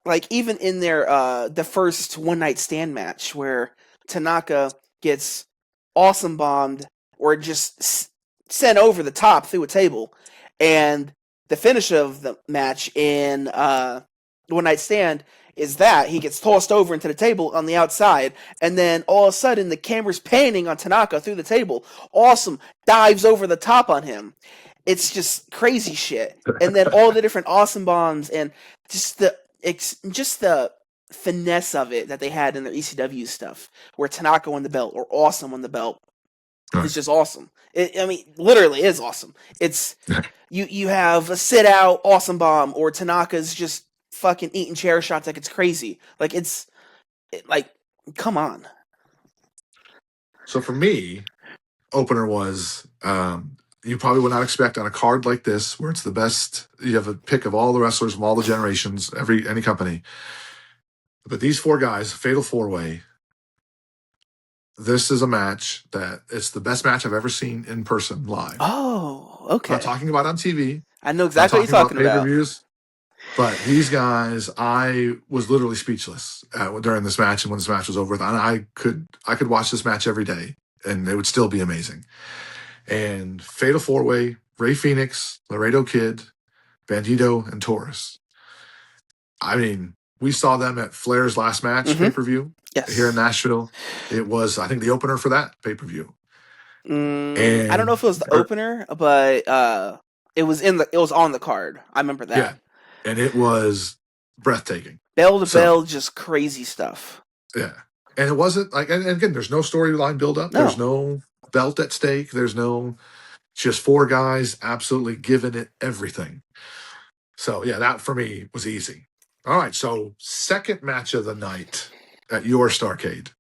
like even in their the first one night stand match where Tanaka gets awesome bombed or just sent over the top through a table, and the finish of the match in One Night Stand is that he gets tossed over into the table on the outside, and then all of a sudden the camera's panning on Tanaka through the table. Awesome dives over the top on him. It's just crazy shit. And then all the different awesome bombs and just the finesse of it that they had in their ECW stuff, where Tanaka won the belt or Awesome won the belt. It's just awesome. Literally is awesome. It's you have a sit out awesome bomb, or Tanaka's just fucking eating chair shots like it's crazy. Like come on. So for me, opener was you probably would not expect on a card like this, where it's the best. You have a pick of all the wrestlers from all the generations, any company. But these 4 guys, Fatal 4-Way. This is a match that it's the best match I've ever seen in person live. Oh, okay. I'm not talking about on TV. I know exactly what you're talking about. Pay-per-views. But these guys, I was literally speechless during this match, and when this match was over, and I could watch this match every day, and it would still be amazing. And Fatal 4-Way, Rey Fenix, Laredo Kid, Bandito, and Taurus. I mean, we saw them at Flair's last match pay-per-view here in Nashville. It was, I think, the opener for that pay-per-view. I don't know if it was the opener, but It was on the card. I remember that. Yeah, and it was breathtaking. Bell to So- bell, just crazy stuff. Yeah, and it wasn't like, and again, there's no storyline build up. No. There's no belt at stake. There's no, just four guys absolutely giving it everything. So yeah, that for me was easy. All right, so second match of the night at your Starcade.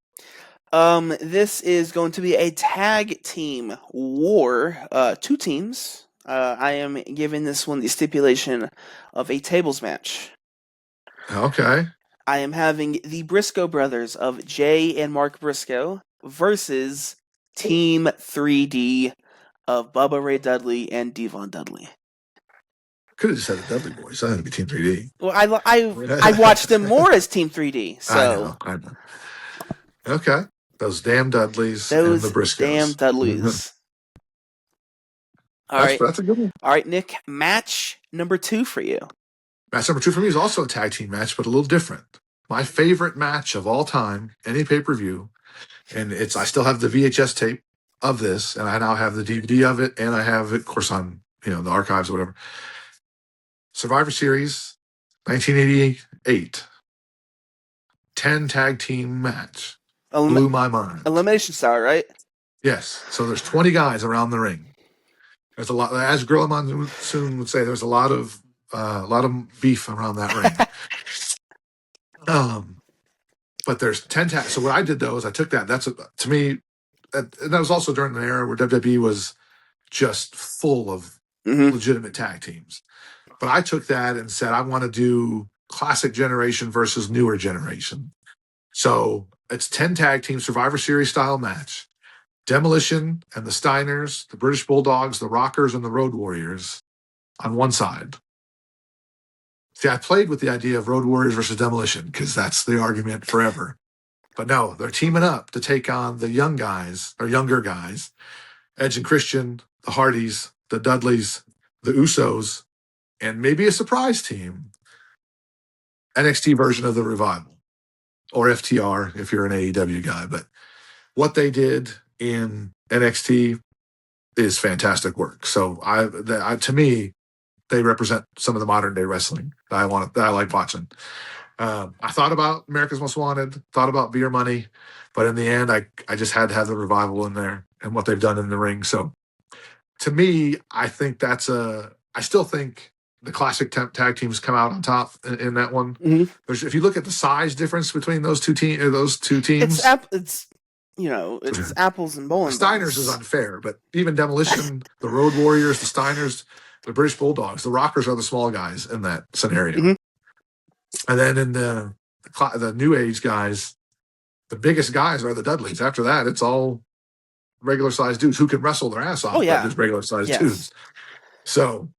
This is going to be a tag team war. Two teams. I am giving this one the stipulation of a tables match. Okay. I am having the Briscoe brothers of Jay and Mark Briscoe versus Team 3D of Bubba Ray Dudley and Devon Dudley. Could have just said the Dudley Boys. That had to be Team 3D. Well, I watched them more as Team 3D. So I know. Okay. Those damn Dudleys those and the Briscoes. damn Dudleys. All right. That's a good one. All right, Nick. Match number 2 for you. Match number 2 for me is also a tag team match, but a little different. My favorite match of all time, any pay-per-view, and I still have the VHS tape of this, and I now have the DVD of it, and I have it, of course, on the archives or whatever. Survivor Series, 1988, 10 tag team match. Blew my mind. Elimination style, right? Yes. So there's 20 guys around the ring. There's a lot, as Gorilla Monsoon would say, there's a lot of beef around that ring. But there's 10 tags. So what I did though is I took that. To me, and that was also during an era where WWE was just full of legitimate tag teams. But I took that and said, I want to do classic generation versus newer generation. So it's 10 tag team Survivor Series style match. Demolition and the Steiners, the British Bulldogs, the Rockers, and the Road Warriors on one side. See, I played with the idea of Road Warriors versus Demolition because that's the argument forever. But no, they're teaming up to take on the young guys, or younger guys, Edge and Christian, the Hardys, the Dudleys, the Usos, and maybe a surprise team, NXT version of the Revival, or FTR if you're an AEW guy. But what they did in NXT is fantastic work. So to me, they represent some of the modern day wrestling that I like watching. I thought about America's Most Wanted, thought about Beer Money, but in the end, I just had to have the Revival in there and what they've done in the ring. So to me, I think I still think the classic tag teams come out on top in that one. Mm-hmm. If you look at the size difference between those two teams, it's apples and bowling. The Steiners is unfair, but even Demolition, the Road Warriors, the Steiners, the British Bulldogs, the Rockers are the small guys in that scenario. Mm-hmm. And then in the New Age guys, the biggest guys are the Dudleys. After that, it's all regular sized dudes who can wrestle their ass off. Oh, yeah. Just regular sized dudes. So,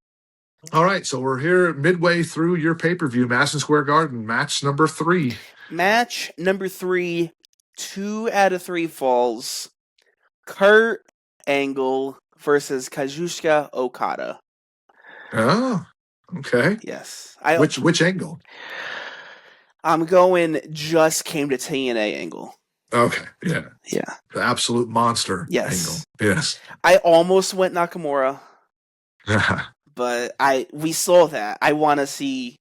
all right. So we're here midway through your pay-per-view, Madison Square Garden, match number 3. Match number 3, 2 out of 3 falls. Kurt Angle versus Kazuchika Okada. Oh, okay. Yes. Which angle? I'm going just came to TNA angle. Okay, yeah. Yeah. The absolute monster angle. Yes. I almost went Nakamura. But we saw that. I want to see,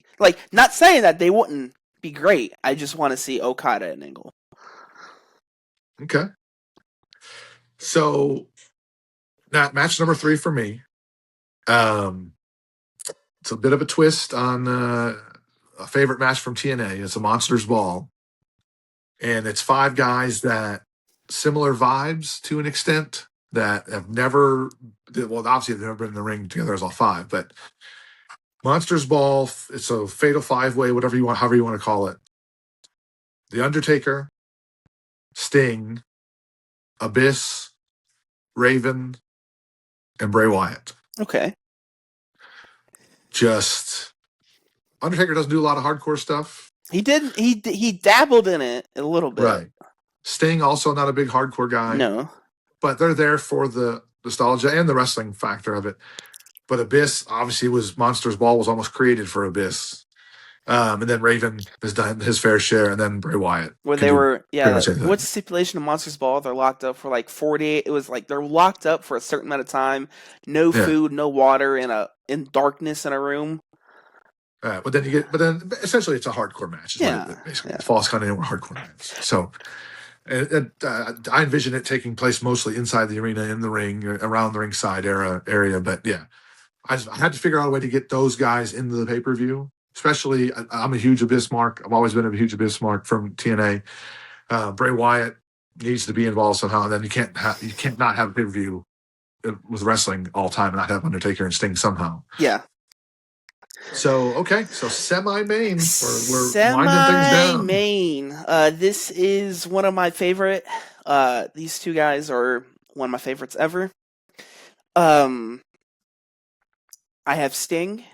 not saying that they wouldn't be great. I just want to see Okada and Angle. Okay. So, now match number 3 for me. It's a bit of a twist on a favorite match from TNA. It's a Monsters Ball. And it's 5 guys that similar vibes to an extent that have never, well, obviously they've never been in the ring together as all 5, but Monsters Ball, it's a fatal 5-way, however you want to call it. The Undertaker, Sting, Abyss, Raven, and Bray Wyatt. Okay. Just Undertaker doesn't do a lot of hardcore stuff. He did. He dabbled in it a little bit. Right. Sting also not a big hardcore guy. No. But they're there for the nostalgia and the wrestling factor of it. But Abyss obviously Monsters Ball was almost created for Abyss. And then Raven has done his fair share, and then Bray Wyatt Where can they do were, pretty yeah, much anything. what's the stipulation of Monsters Ball? They're locked up for like 48. It was like they're locked up for a certain amount of time, no Yeah. food, no water, in darkness in a room. But then essentially it's a hardcore match. Is what Yeah, it basically yeah. it falls kind of into a hardcore match. So I envision it taking place mostly inside the arena, in the ring, around the ringside area. But yeah, I had to figure out a way to get those guys into the pay-per-view. Especially, I'm a huge Abyss mark. I've always been a huge Abyss mark from TNA. Bray Wyatt needs to be involved somehow, and then you can't not have a pay-per-view with wrestling all time and not have Undertaker and Sting somehow. Yeah. So semi-main. We're winding things down. Semi-main. This is one of my favorite. These two guys are one of my favorites ever. I have Sting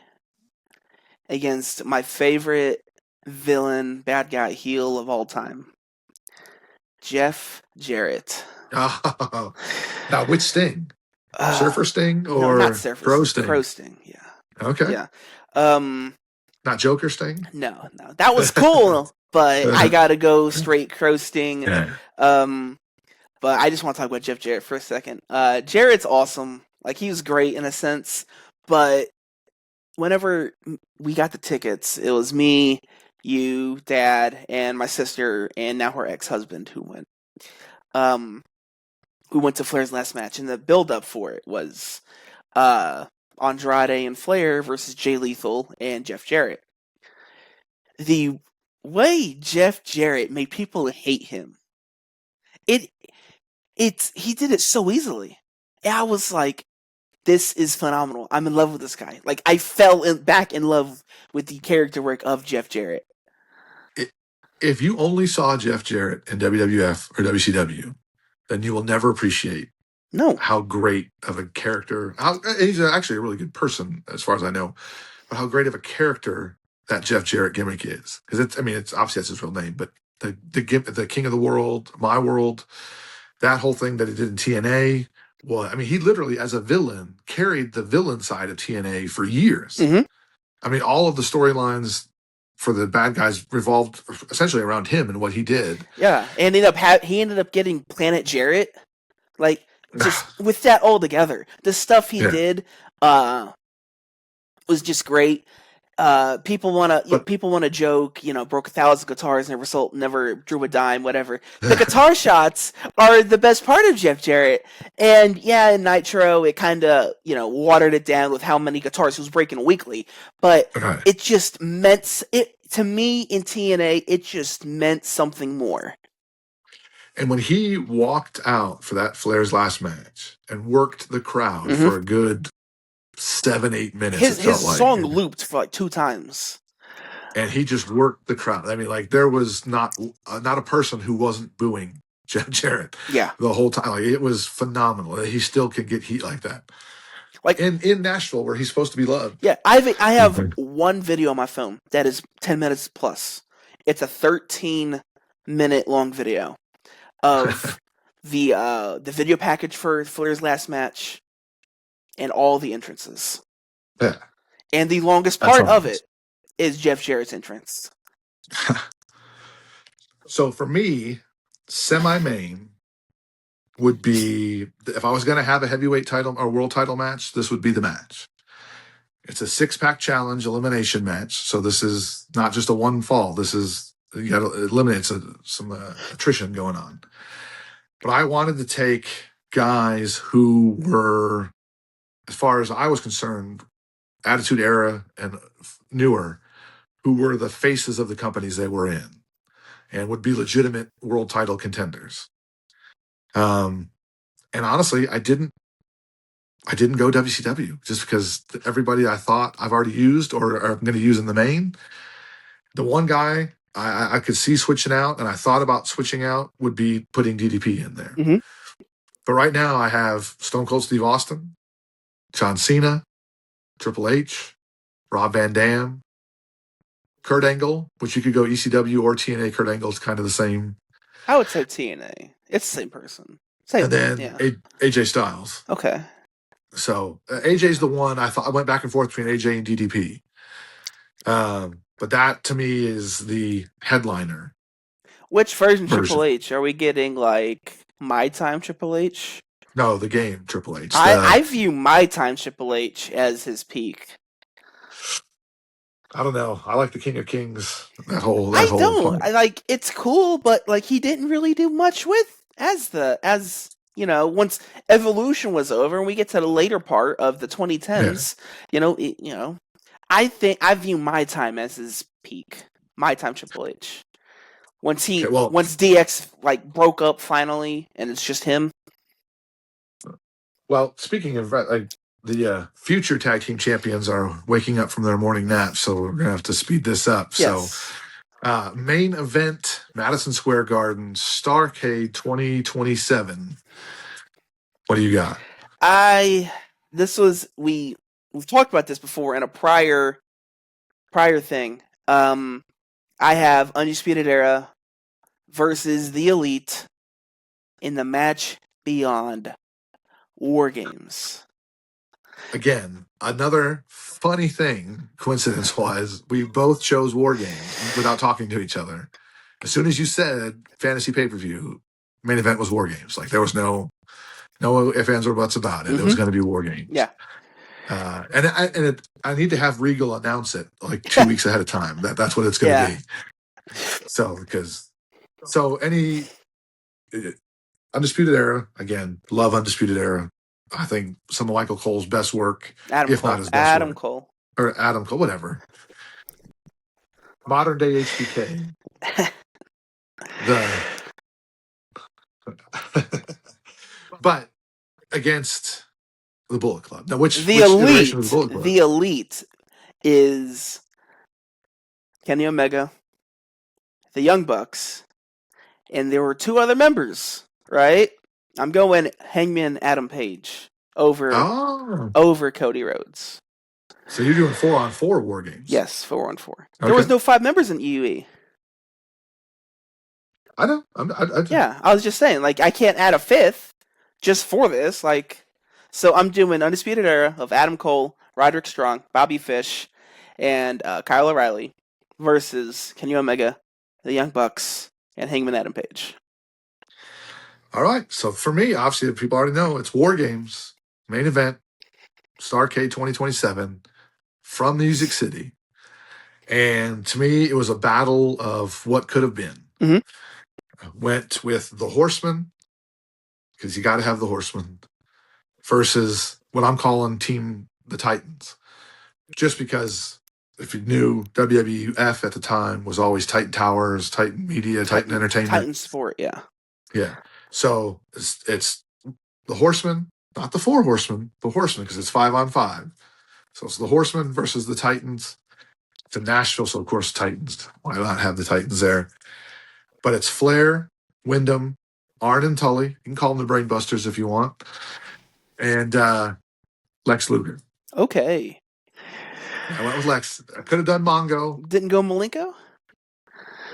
against my favorite villain, bad guy, heel of all time, Jeff Jarrett. Now, which Sting? Surfer Sting No, or not Surfer Pro Sting? Pro Sting, yeah. Okay. Yeah. Not Joker Sting? No. That was cool, but I gotta go straight Crow Sting. Yeah. But I just want to talk about Jeff Jarrett for a second. Jarrett's awesome. Like, he was great in a sense, but whenever we got the tickets, it was me, you, Dad, and my sister, and now her ex-husband who went. Who went to Flair's last match, and the build-up for it was Andrade and Flair versus Jay Lethal and Jeff Jarrett. The way Jeff Jarrett made people hate him, he did it so easily. And I was like, this is phenomenal. I'm in love with this guy. Like, I fell back in love with the character work of Jeff Jarrett. If you only saw Jeff Jarrett in WWF or WCW, then you will never appreciate how great of a character. He's actually a really good person, as far as I know, but how great of a character that Jeff Jarrett gimmick is. Because it's obviously that's his real name, but the King of the World, My World, that whole thing that he did in TNA. Well, he literally, as a villain, carried the villain side of TNA for years. Mm-hmm. All of the storylines for the bad guys revolved essentially around him and what he did. Yeah, and he ended up getting Planet Jarrett. Like, just with that all together, the stuff he did was just great. People want to joke, broke 1,000 guitars, never drew a dime, whatever. The guitar shots are the best part of Jeff Jarrett. And yeah, in Nitro, it kind of, watered it down with how many guitars he was breaking weekly. But it just meant, to me in TNA, it just meant something more. And when he walked out for that Flair's last match and worked the crowd for a good 7-8 minutes, his song looped for like 2 times, and he just worked the crowd. There was not a person who wasn't booing Jeff Jarrett. Yeah, the whole time. It was phenomenal. He still can get heat like that. Like in Nashville, where he's supposed to be loved. Yeah, I have one video on my phone that is 10 minutes plus. It's a 13-minute long video of the video package for Flair's last match and all the entrances. Yeah. And the longest part of it is Jeff Jarrett's entrance. So for me, semi-main would be, if I was going to have a heavyweight title or world title match, this would be the match. It's a 6-pack challenge elimination match. So this is not just a one fall. This is, you got to eliminate some attrition going on. But I wanted to take guys who were, as far as I was concerned, Attitude Era and newer, who were the faces of the companies they were in and would be legitimate world title contenders. And honestly, I didn't go WCW just because everybody I thought I've already used or I'm going to use in the main. The one guy I could see switching out, and I thought about switching out, would be putting DDP in there. Mm-hmm. But right now I have Stone Cold Steve Austin, John Cena, Triple H, Rob Van Dam, Kurt Angle, which you could go ECW or TNA. Kurt Angle's kind of the same. I would say TNA. It's the same person. And then AJ Styles. Okay. So AJ's the one I thought. I went back and forth between AJ and DDP. but that to me is the headliner Which version version. Triple H? Are we getting like My Time Triple H? No, the game Triple H. I view My Time Triple H as his peak. I don't know. I like the King of Kings. That whole I don't. part. I like it's cool, but like he didn't really do much with as once Evolution was over and we get to the later part of the 2010s, I think I view My Time as his peak. My Time Triple H. Once Okay, well, DX like broke up finally and it's just him. speaking of like the future tag team champions are waking up from their morning nap, so we're gonna have to speed this up. Yes. So, main event, Madison Square Garden, Starrcade 2027. What do you got? We've talked about this before in a prior thing. I have Undisputed Era versus the Elite in the match beyond War Games. Again, another funny thing, coincidence-wise, we both chose War Games without talking to each other. As soon as you said fantasy pay-per-view, main event was War Games. Like there was no ifs, ands, or buts about it. It was going to be War Games. Yeah. I need to have Regal announce it like 2 weeks ahead of time. That's what it's going to be. So any Undisputed Era, again, love Undisputed Era. I think some of Michael Cole's best work, not his best Adam work. Cole. Or Adam Cole, whatever. Modern day HBK. But against the Bullet Club. Now, which iteration of the Bullet Club? The Elite is Kenny Omega, the Young Bucks, and there were two other members, right? I'm going Hangman Adam Page over Cody Rhodes. So you're doing 4-on-4 War Games? Yes, 4-on-4. Okay. There was no 5 members in EUE. I know. Yeah, I was just saying, like, I can't add a 5th just for this. Like, so I'm doing Undisputed Era of Adam Cole, Roderick Strong, Bobby Fish, and Kyle O'Reilly versus Kenny Omega, the Young Bucks, and Hangman Adam Page. All right. So for me, obviously, people already know it's War Games, main event, Starrcade 2027 from Music City. And to me, it was a battle of what could have been. Mm-hmm. I went with the Horsemen, because you got to have the Horsemen, versus what I'm calling Team the Titans. Just because if you knew, WWF at the time was always Titan Towers, Titan Media, Titan Entertainment. Titan Sport, yeah. Yeah. So it's the Horsemen, not the 4 Horsemen, the Horsemen, because it's 5-on-5. So it's the Horsemen versus the Titans. It's in Nashville, so of course Titans. Why not have the Titans there? But it's Flair, Wyndham, Arn and Tully. You can call them the Brainbusters if you want. And Lex Luger. Okay. I went with Lex. I could have done Mongo. Didn't go Malenko?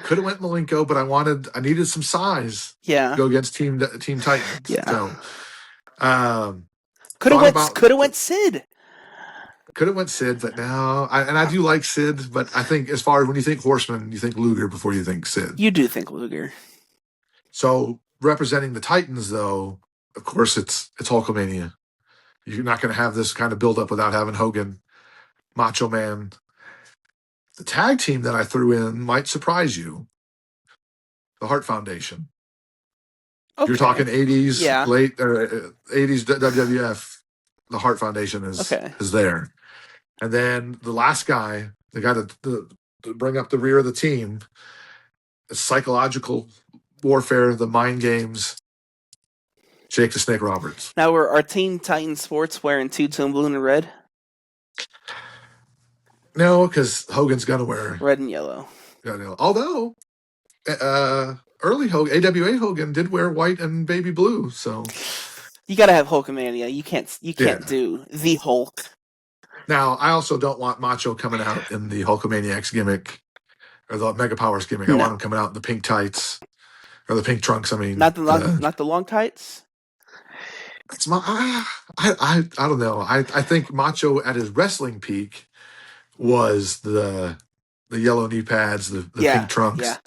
Could have went Malenko, but I needed some size. Yeah. To go against Team Titans. Yeah. So, could have went Sid. Could have went Sid, but no. I do like Sid, but I think as far as when you think Horseman, you think Luger before you think Sid. You do think Luger. So representing the Titans, though, of course, it's Hulkamania. You're not going to have this kind of build-up without having Hogan, Macho Man. The tag team that I threw in might surprise you. The Hart Foundation. Okay. You're talking 80s, yeah. late 80s WWF. The Hart Foundation is there. And then the last guy, the guy to bring up the rear of the team, is psychological warfare, the mind games, Jake the Snake Roberts. Now, were our Teen Titan Sports wearing two-tone blue and red? No, because Hogan's going to wear red and yellow. Although, early Hogan, AWA Hogan did wear white and baby blue, so... You gotta have Hulkamania. You can't do the Hulk. Now, I also don't want Macho coming out in the Hulkamaniacs gimmick or the Mega Powers gimmick. I want him coming out in the pink tights or the pink trunks. I mean, not the long tights. It's I don't know. I think Macho at his wrestling peak was the yellow knee pads, the Yeah, pink trunks. yeah.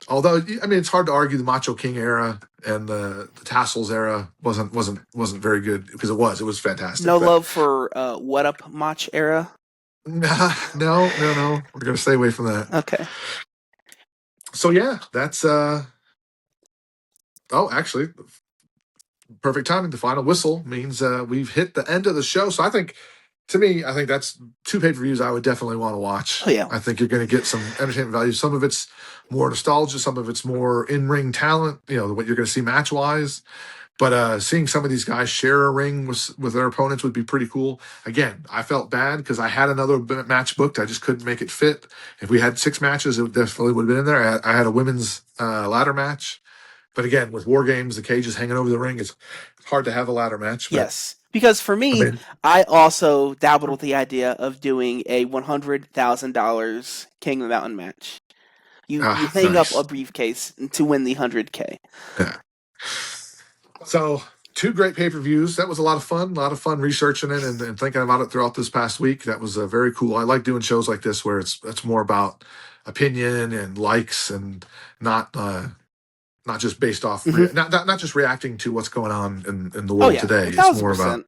Although, I mean, it's hard to argue the Macho King era and the tassels era wasn't very good, because it was fantastic. No but- love for What Up Mach era? No. We're going to stay away from that. Okay. So, yeah, that's... actually, perfect timing. The final whistle means we've hit the end of the show. So I think that's 2 pay-per-views I would definitely want to watch. Oh, yeah. I think you're going to get some entertainment value. Some of it's more nostalgia. Some of it's more in-ring talent, what you're going to see match-wise. But seeing some of these guys share a ring with their opponents would be pretty cool. Again, I felt bad because I had another match booked. I just couldn't make it fit. If we had 6 matches, it definitely would have been in there. I had a women's ladder match. But again, with War Games, the cage is hanging over the ring. It's hard to have a ladder match. Yes. Because for me, I also dabbled with the idea of doing a $100,000 King of the Mountain match. You hang nice. up a briefcase to win the 100K. Yeah. So 2 great pay-per-views. That was a lot of fun researching it and thinking about it throughout this past week. That was very cool. I like doing shows like this where it's more about opinion and likes and not just based off, not just reacting to what's going on in the world today. 1,000%. It's more about,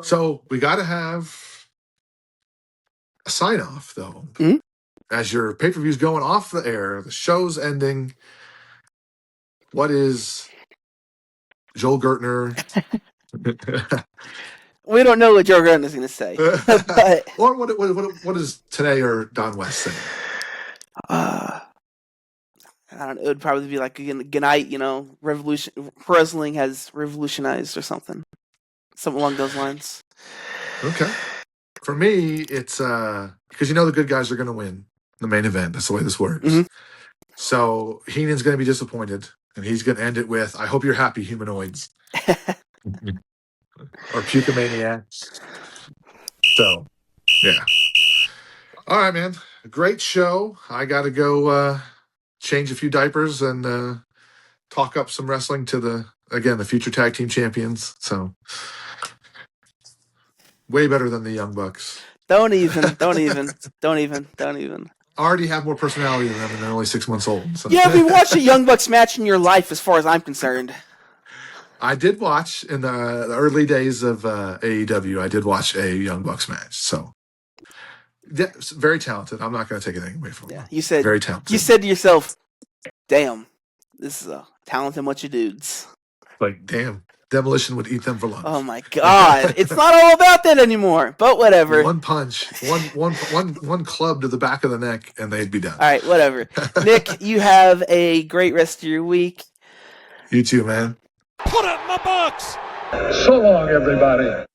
So we got to have a sign off though. Mm-hmm. As your pay-per-view's going off the air, the show's ending. What is Joel Gertner? We don't know what Joe Gertner is going to say. But, or what is Tenay or Don West saying? I don't know. It would probably be like, good night, revolution. Wrestling has revolutionized or something. Something along those lines. Okay. For me, it's because the good guys are going to win the main event. That's the way this works. Mm-hmm. So Heenan's going to be disappointed, and he's going to end it with, I hope you're happy, humanoids. Or Pukamaniacs. So, yeah. All right, man. Great show. I got to go change a few diapers and talk up some wrestling to the future tag team champions. So, way better than the Young Bucks. Don't even. I already have more personality than them, and they're only 6 months old. So. Yeah, we watched a Young Bucks match in your life, as far as I'm concerned. I did watch in the early days of AEW. I did watch a Young Bucks match. So, yeah, very talented. I'm not going to take anything away from them. You said very talented. You said to yourself, "Damn, this is a talented bunch of dudes." Like, damn, Demolition would eat them for lunch. Oh my God, it's not all about that anymore. But whatever. One punch, one club to the back of the neck, and they'd be done. All right, whatever. Nick, you have a great rest of your week. You too, man. Put it in the books! So long, everybody.